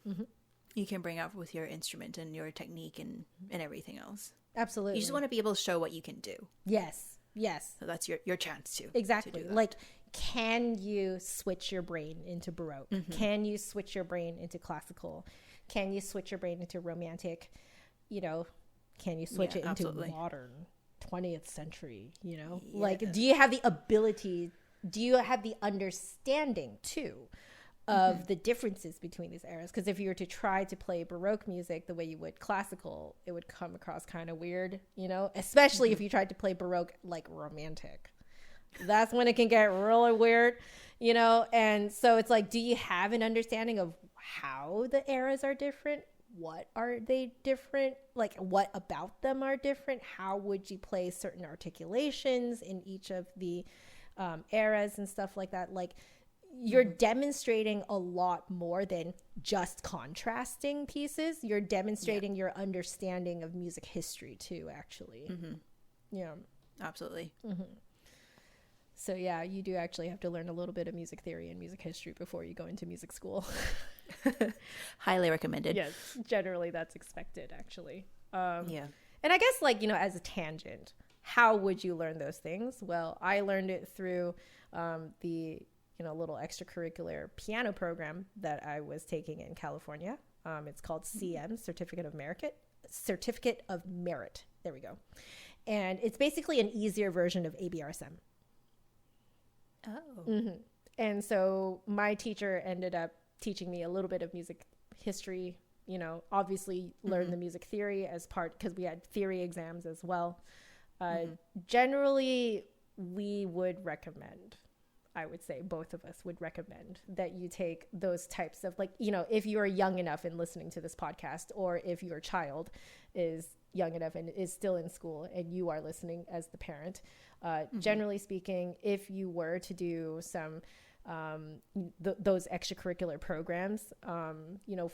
bring out with your instrument and your technique and everything else. Absolutely. You just want to be able to show what you can do. Yes. So that's your chance to. Exactly. Like, can you switch your brain into Baroque? Can you switch your brain into classical? Can you switch your brain into romantic? Can you switch it into modern 20th century? Like, do you have the ability? Do you have the understanding too of the differences between these eras? Because if you were to try to play Baroque music the way you would classical, it would come across kind of weird, especially if you tried to play Baroque like romantic. That's when it can get really weird, and so it's like, do you have an understanding of how the eras are different? What are they different? Like, what about them are different? How would you play certain articulations in each of the eras and stuff like that? Like, you're demonstrating a lot more than just contrasting pieces. You're demonstrating your understanding of music history too, actually. Yeah, absolutely. So yeah, you do actually have to learn a little bit of music theory and music history before you go into music school. Highly recommended. Yes, generally that's expected, actually. Yeah. And I guess, like, as a tangent, how would you learn those things? Well, I learned it through the little extracurricular piano program that I was taking in California. It's called CM, Certificate of Merit. There we go. And it's basically an easier version of ABRSM. Oh. And so my teacher ended up teaching me a little bit of music history, obviously learn the music theory as part, because we had theory exams as well. Generally, we would recommend, I would say both of us would recommend that you take those types of, like, if you are young enough and listening to this podcast, or if your child is young enough and is still in school and you are listening as the parent, generally speaking, if you were to do some those extracurricular programs,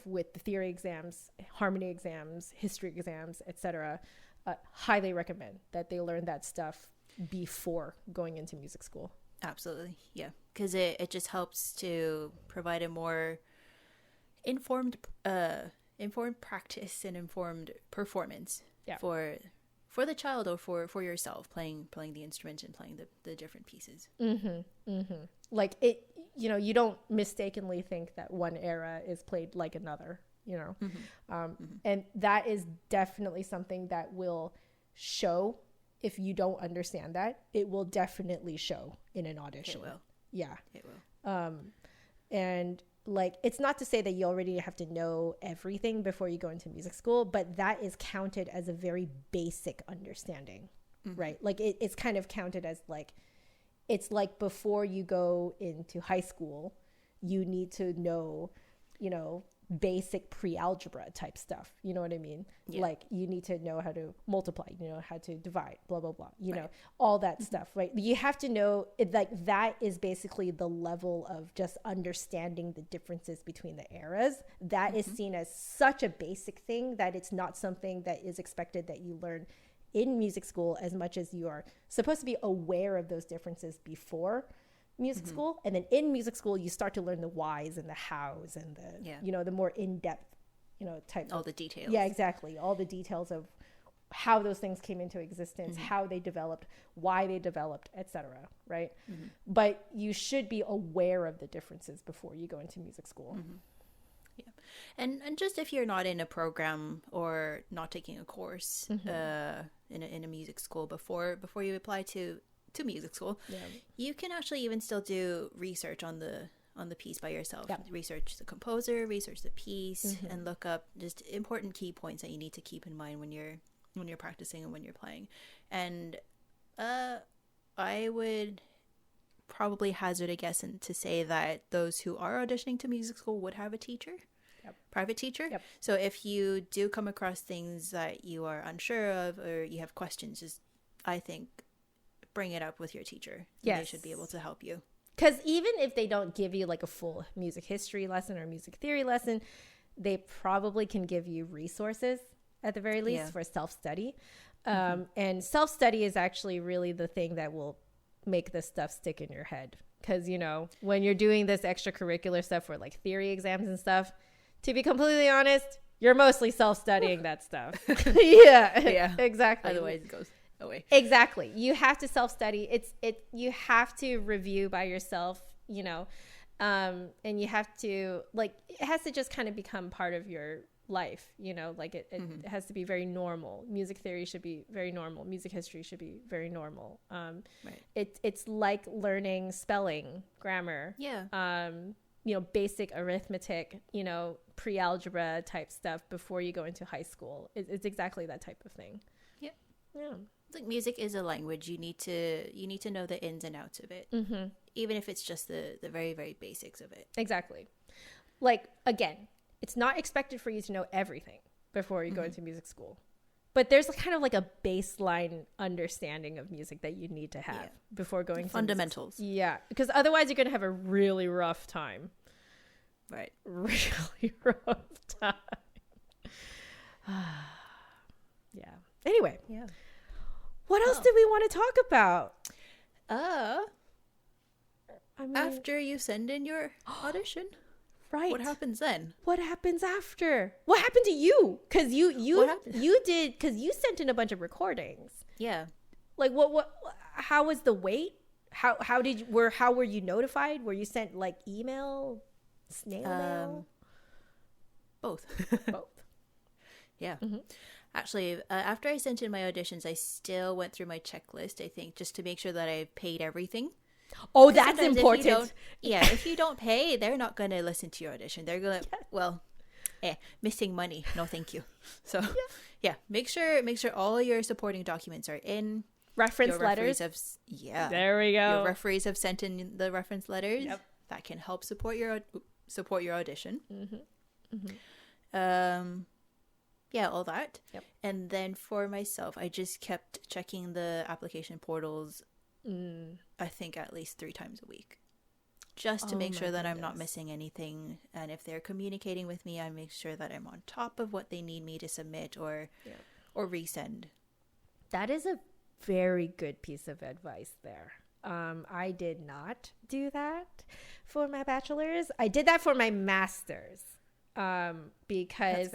with the theory exams, harmony exams, history exams, etc., highly recommend that they learn that stuff before going into music school. Absolutely. Yeah. Because it just helps to provide a more informed practice and informed performance for the child or for yourself playing the instrument and playing the different pieces. Like, it, you don't mistakenly think that one era is played like another, and that is definitely something that will show. If you don't understand that, it will definitely show in an audition. It will. Yeah. It will. And, like, it's not to say that you already have to know everything before you go into music school, but that is counted as a very basic understanding, right? Like, it's kind of counted as, like, it's like before you go into high school, you need to know, basic pre-algebra type stuff. You know what I mean? Yeah. Like, you need to know how to multiply, how to divide, blah, blah, blah, know, all that stuff, right? You have to know it, like, that is basically the level of just understanding the differences between the eras. That is seen as such a basic thing that it's not something that is expected that you learn in music school as much as you are supposed to be aware of those differences before music school. And then in music school, you start to learn the whys and the hows and the, the more in-depth, type all of the details. Yeah, exactly. All the details of how those things came into existence, how they developed, why they developed, etc. Right? But you should be aware of the differences before you go into music school. Yeah. And just if you're not in a program or not taking a course in a music school before you apply to music school, you can actually even still do research on the piece by yourself. Research the composer, research the piece, and look up just important key points that you need to keep in mind when you're practicing and when you're playing. And I would probably hazard a guess to say that those who are auditioning to music school would have a teacher. Private teacher. So if you do come across things that you are unsure of or you have questions, just, I think, bring it up with your teacher. Yes. They should be able to help you. Because even if they don't give you like a full music history lesson or music theory lesson, they probably can give you resources at the very least for self-study. And self-study is actually really the thing that will make this stuff stick in your head. Because, you know, when you're doing this extracurricular stuff for like theory exams and stuff, to be completely honest, you're mostly self-studying that stuff. Yeah, exactly. Otherwise it goes away. Exactly. You have to self-study. You have to review by yourself, you know, and you have to, like, it has to just kind of become part of your life, you know, like it has to be very normal. Music theory should be very normal. Music history should be very normal. Right. It's like learning spelling, grammar, you know, basic arithmetic, you know, pre-algebra type stuff before you go into high school. It's exactly that type of thing. Yeah. Yeah. Like music is a language. You need to know the ins and outs of it, even if it's just the very, very basics of it. Exactly. Like, again, it's not expected for you to know everything before you go into music school. But there's kind of like a baseline understanding of music that you need to have before going to fundamentals. Yeah, because otherwise you're going to have a really rough time. Right. Really rough time. Yeah. Anyway. Yeah. What else did we want to talk about? I mean, after you send in your audition, right. What happens then? What happens after? What happened to you? Because you did, because you sent in a bunch of recordings. Yeah. Like what how was the wait? How were you notified? Were you sent like email, snail mail? Both. Both. Yeah. Actually, after I sent in my auditions, I still went through my checklist, I think, just to make sure that I paid everything. Oh, that's important. If you don't pay, they're not going to listen to your audition. They're going to, missing money. No, thank you. So, make sure all your supporting documents are in. Reference letters. There we go. Your referees have sent in the reference letters. Yep. That can help support your audition. All that. Yep. And then for myself, I just kept checking the application portals, I think at least 3 times a week, just to make sure that I'm not missing anything. And if they're communicating with me, I make sure that I'm on top of what they need me to submit or resend. That is a very good piece of advice there. I did not do that for my bachelor's. I did that for my master's because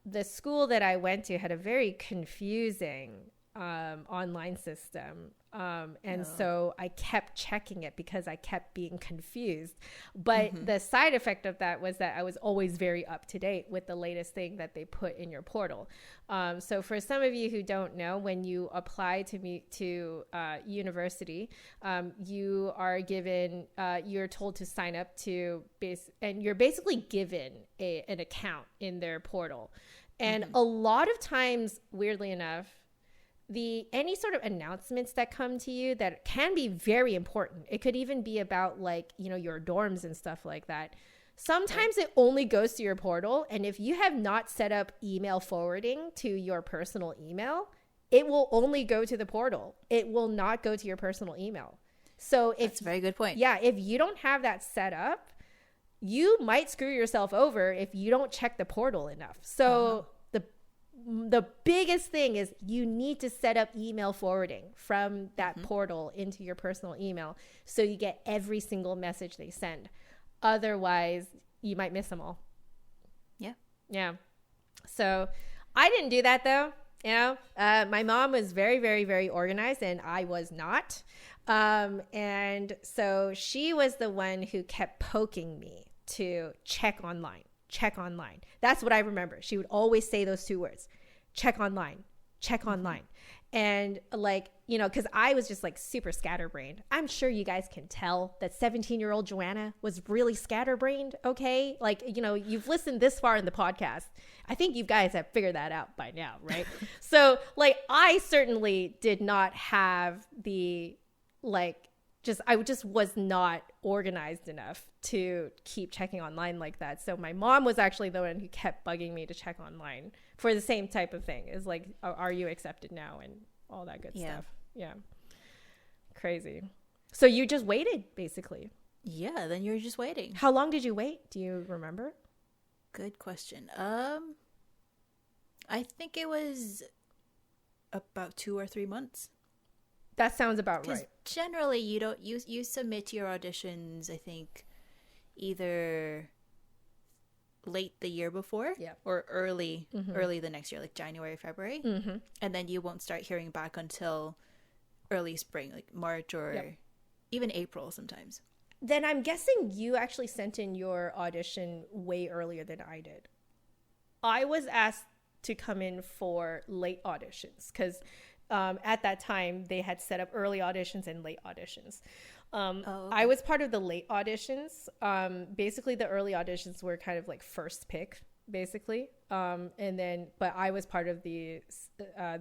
the school that I went to had a very confusing online system. So I kept checking it because I kept being confused. But the side effect of that was that I was always very up to date with the latest thing that they put in your portal. So for some of you who don't know, when you apply to university, you are given, you're told to sign up to and you're basically given an account in their portal. And a lot of times, weirdly enough, any sort of announcements that come to you that can be very important. It could even be about like, you know, your dorms and stuff like that. Sometimes it only goes to your portal. And if you have not set up email forwarding to your personal email, it will only go to the portal. It will not go to your personal email. So that's a very good point. Yeah. If you don't have that set up, you might screw yourself over if you don't check the portal enough. So the biggest thing is you need to set up email forwarding from that portal into your personal email so you get every single message they send. Otherwise, you might miss them all. Yeah. So I didn't do that though. You know, my mom was very, very, very organized and I was not. And so she was the one who kept poking me to check online. That's what I remember. She would always say those 2 words, check online. And like, you know, because I was just like super scatterbrained. I'm sure you guys can tell that 17-year-old Joanna was really scatterbrained. Okay. Like, you know, you've listened this far in the podcast. I think you guys have figured that out by now, right? So like, I certainly did not have the I just was not organized enough to keep checking online like that. So my mom was actually the one who kept bugging me to check online for the same type of thing. Is like, are you accepted now? And all that good stuff. Yeah. Crazy. So you just waited, basically. Yeah, then you're just waiting. How long did you wait? Do you remember? Good question. I think it was about 2 or 3 months. That sounds about right. Generally, you submit your auditions, I think, either late the year before or early the next year, like January, February. And then you won't start hearing back until early spring, like March or even April sometimes. Then I'm guessing you actually sent in your audition way earlier than I did. I was asked to come in for late auditions because at that time they had set up early auditions and late auditions. Okay. I was part of the late auditions. Basically the early auditions were kind of like first pick, basically. But I was part of the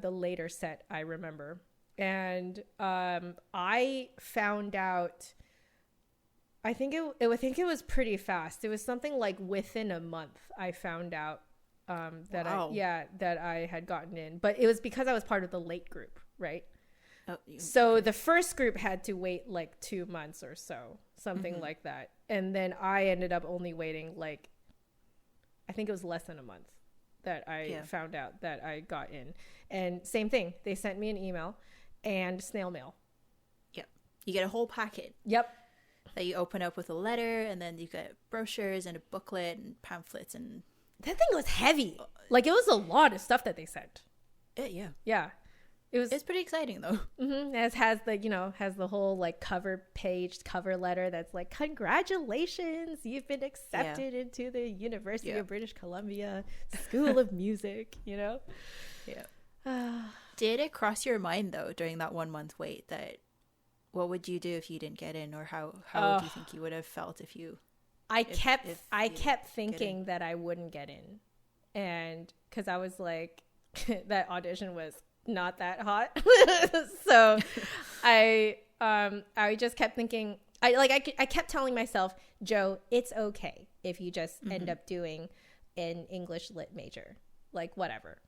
later set, I remember. And I found out, I think it was pretty fast. It was something like within a month I found out that I had gotten in, but it was because I was part of the late group, right? Oh, so the first group had to wait like 2 months or so, something like that. And then I ended up only waiting like, I think it was less than a month that I found out that I got in. And same thing, they sent me an email and snail mail. Yep. You get a whole packet. Yep. That you open up with a letter, and then you get brochures and a booklet and pamphlets. And that thing was heavy. Like, it was a lot of stuff that they sent. Yeah. It's pretty exciting though. It has the whole like cover letter that's like, congratulations, you've been accepted into the University of British Columbia School of Music. Yeah. Did it cross your mind though during that 1 month wait that what would you do if you didn't get in, or how would you think you would have felt if you? I kept thinking that I wouldn't get in, and because I was like, that audition was not that hot. So I just kept thinking, I kept telling myself, Joe, it's okay if you just end up doing an English lit major, like whatever,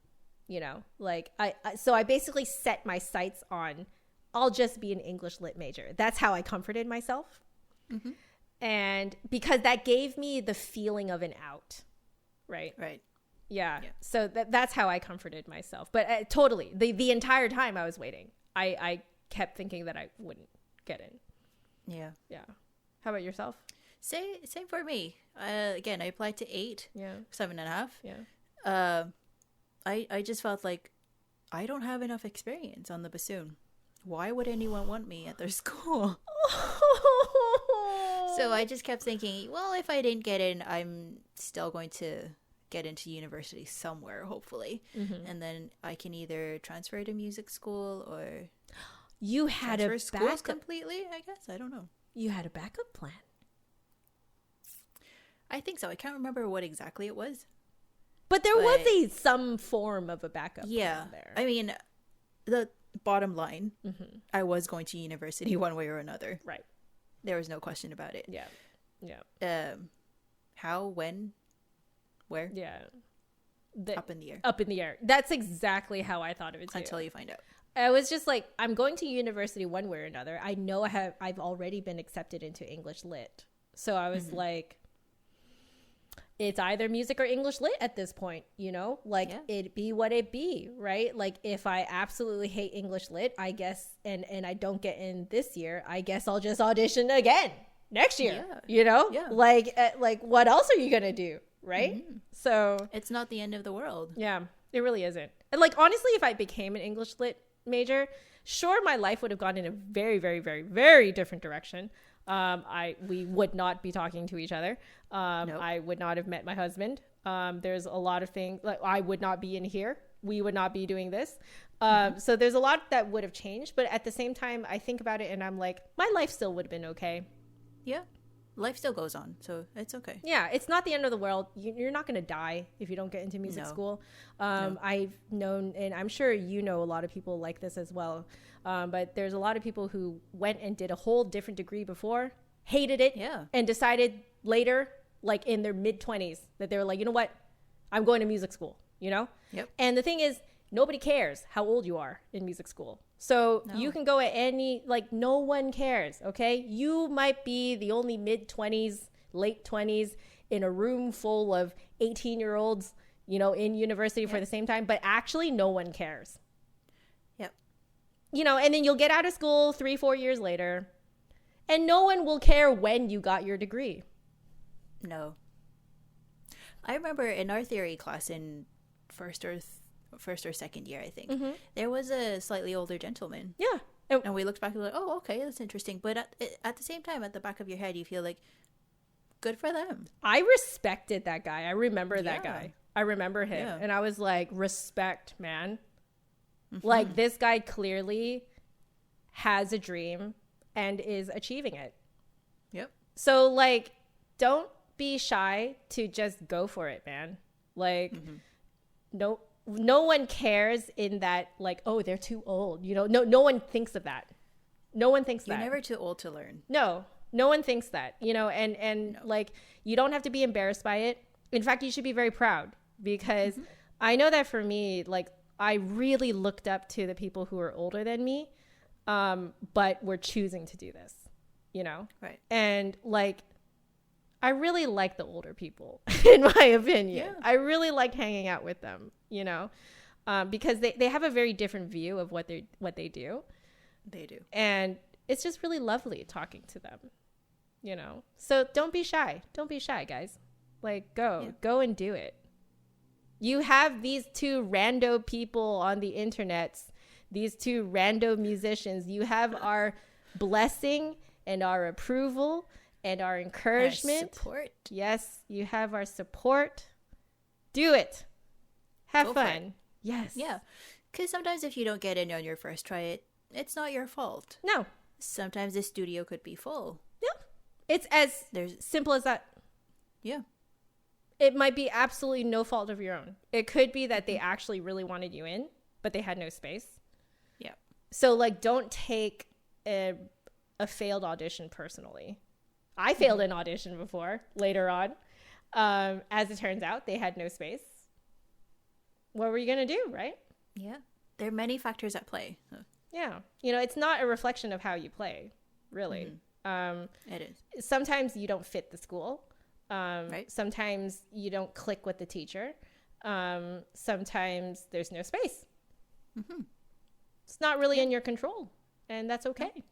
like so I basically set my sights on, I'll just be an English lit major. That's how I comforted myself. And because that gave me the feeling of an out, right? Yeah. So that's how I comforted myself. But totally, the entire time I was waiting, I kept thinking that I wouldn't get in. Yeah. How about yourself? Same for me. Again, I applied to 8. 7.5. Yeah. I just felt like I don't have enough experience on the bassoon. Why would anyone want me at their school? So I just kept thinking, well, if I didn't get in, I'm still going to get into university somewhere, hopefully. And then I can either transfer to music school or you had a schools completely, I guess. I don't know. You had a backup plan. I think so. I can't remember what exactly it was. But there was some form of a backup plan there. I mean, the bottom line, I was going to university one way or another. Right. There was no question about it. Yeah. How, when, where? Yeah. Up in the air. Up in the air. That's exactly how I thought of it too. Until you find out. I was just like, I'm going to university one way or another. I know I've already been accepted into English Lit. So I was like, it's either music or English Lit at this point, like it be what it be, right? Like if I absolutely hate English Lit, I guess, and I don't get in this year, I guess I'll just audition again next year, like what else are you going to do? Right. So it's not the end of the world. Yeah, it really isn't. And like, honestly, if I became an English Lit major, sure, my life would have gone in a very, very, very, very different direction. We would not be talking to each other. Nope. I would not have met my husband. There's a lot of things, like I would not be in here. We would not be doing this. So there's a lot that would have changed, but at the same time, I think about it and I'm like, my life still would have been okay. Yeah. Life still goes on, so it's okay. Yeah, it's not the end of the world. You're not going to die if you don't get into music school. No. I've known, and I'm sure you know a lot of people like this as well, but there's a lot of people who went and did a whole different degree before, hated it, and decided later, like in their mid-20s, that they were like, you know what? I'm going to music school, Yep. And the thing is, nobody cares how old you are in music school. So No. you can go at any, like, no one cares, okay? You might be the only mid-20s, late 20s in a room full of 18-year-olds, you know, in university for the same time, but actually no one cares. Yep. You know, and then you'll get out of school 3-4 years later, and no one will care when you got your degree. No. I remember in our theory class in first or second year, I think, there was a slightly older gentleman. Yeah. And we looked back and were like, oh, okay, that's interesting. But at the same time, at the back of your head, you feel like, good for them. I respected that guy. I remember that Yeah. guy. I remember him. Yeah. And I was like, respect, man. Like, this guy clearly has a dream and is achieving it. Yep. So, like, don't be shy to just go for it, man. Like, no one cares in that, like, oh, they're too old. You know, no one thinks of that. No one thinks You're that. never too old to learn. No one thinks that, you know, and like, you don't have to be embarrassed by it. In fact, you should be very proud, because I know that for me, like, I really looked up to the people who are older than me, but were choosing to do this, you know? Right. And, like, I really like the older people, in my opinion. Yeah. I really like hanging out with them, you know, because they have a very different view of what they do. They do. And it's just really lovely talking to them, you know? So don't be shy. Don't be shy, guys. Like, go and do it. You have these two rando people on the internets, these two rando musicians. You have our blessing and our approval and our encouragement. Our support. Yes, you have our support. Do it. Have Go for fun. it. Yes. Yeah. Because sometimes if you don't get in on your first try, it's not your fault. No. Sometimes the studio could be full. Yeah. It's as There's simple as that. Yeah. It might be absolutely no fault of your own. It could be that they actually really wanted you in, but they had no space. Yeah. So, like, don't take a failed audition personally. I failed an audition before, later on. As it turns out, they had no space. What were you going to do, right? Yeah. There are many factors at play. Yeah. You know, it's not a reflection of how you play, really. It is. Sometimes you don't fit the school. Right. Sometimes you don't click with the teacher. Sometimes there's no space. It's not really in your control, and that's okay.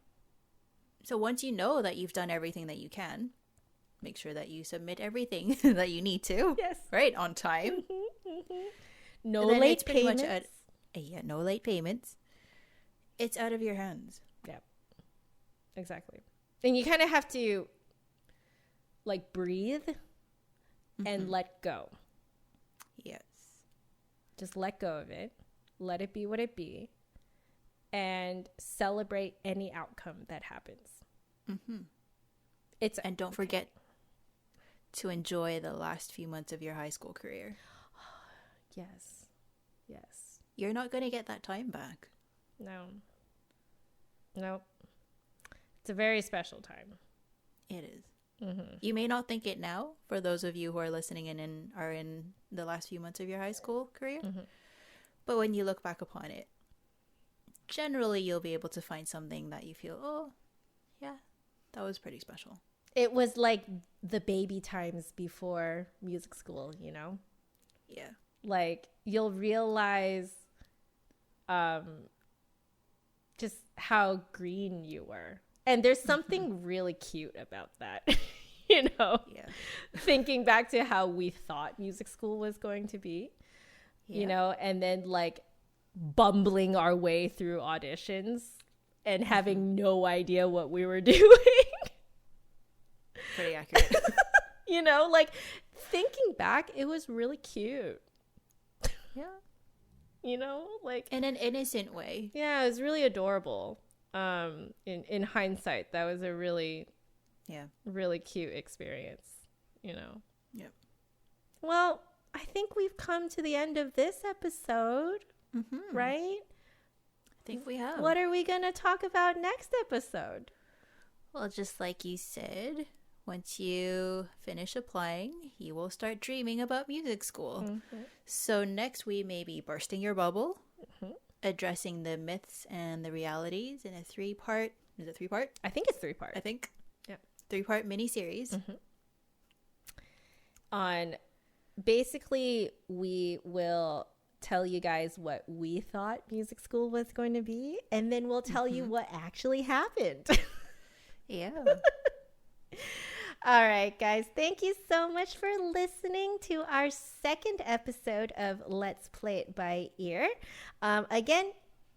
So once you know that you've done everything that you can, make sure that you submit everything that you need to. Yes. Right, on time. No And then late it's pretty much payments. no late payments. It's out of your hands. Yeah, exactly. And you kind of have to, like, breathe and let go. Yes. Just let go of it. Let it be what it be. And celebrate any outcome that happens. It's And don't forget to enjoy the last few months of your high school career. Yes. Yes. You're not going to get that time back. No. Nope. It's a very special time. It is. You may not think it now, for those of you who are listening in and are in the last few months of your high school career. But when you look back upon it, generally you'll be able to find something that you feel, oh, yeah, that was pretty special. It was like the baby times before music school, you know? Yeah. Like, you'll realize just how green you were. And there's something really cute about that, you know? Yeah. Thinking back to how we thought music school was going to be, you know, and then, like, bumbling our way through auditions and having no idea what we were doing. Pretty accurate. You know, like, thinking back, it was really cute. Yeah. You know, like, In an innocent way. yeah, it was really adorable. In hindsight, that was a really, really cute experience, you know. Yep. Well, I think we've come to the end of this episode, right? I think we have. What are we going to talk about next episode? Well, just like you said, once you finish applying, you will start dreaming about music school. So next we may be bursting your bubble addressing the myths and the realities in a 3-part. Is it 3-part? I think it's 3-part. I think. Yep. 3-part mini-series. On basically, we will tell you guys what we thought music school was going to be, and then we'll tell you what actually happened. Yeah. All right, guys. Thank you so much for listening to our second episode of Let's Play It by Ear. Again,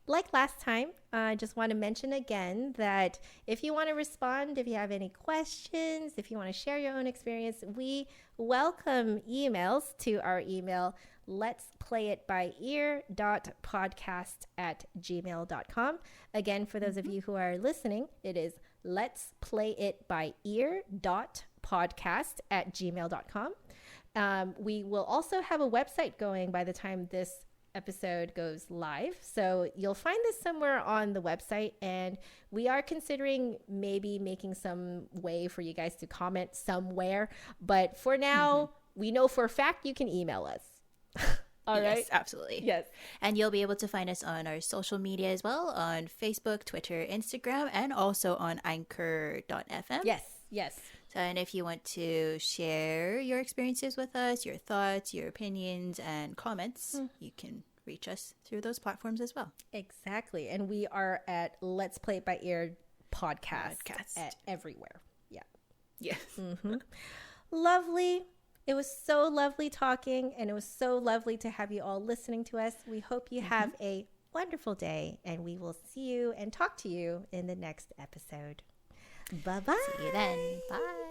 like last time, I just want to mention again that if you want to respond, if you have any questions, if you want to share your own experience, we welcome emails to our email, letsplayitbyear.podcast@gmail.com. Again, for those of you who are listening, it is letsplayitbyear.podcast@gmail.com. We will also have a website going by the time this episode goes live, so you'll find this somewhere on the website, and we are considering maybe making some way for you guys to comment somewhere, but for now we know for a fact you can email us. All right. Yes, absolutely. Yes. And you'll be able to find us on our social media as well, on Facebook, Twitter, Instagram, and also on anchor.fm. Yes. So, and if you want to share your experiences with us, your thoughts, your opinions, and comments, you can reach us through those platforms as well. Exactly. And we are at Let's Play It by Ear podcast. Everywhere. Yeah. Yes. Lovely. It was so lovely talking, and it was so lovely to have you all listening to us. We hope you have a wonderful day, and we will see you and talk to you in the next episode. Bye-bye. See you then. Bye.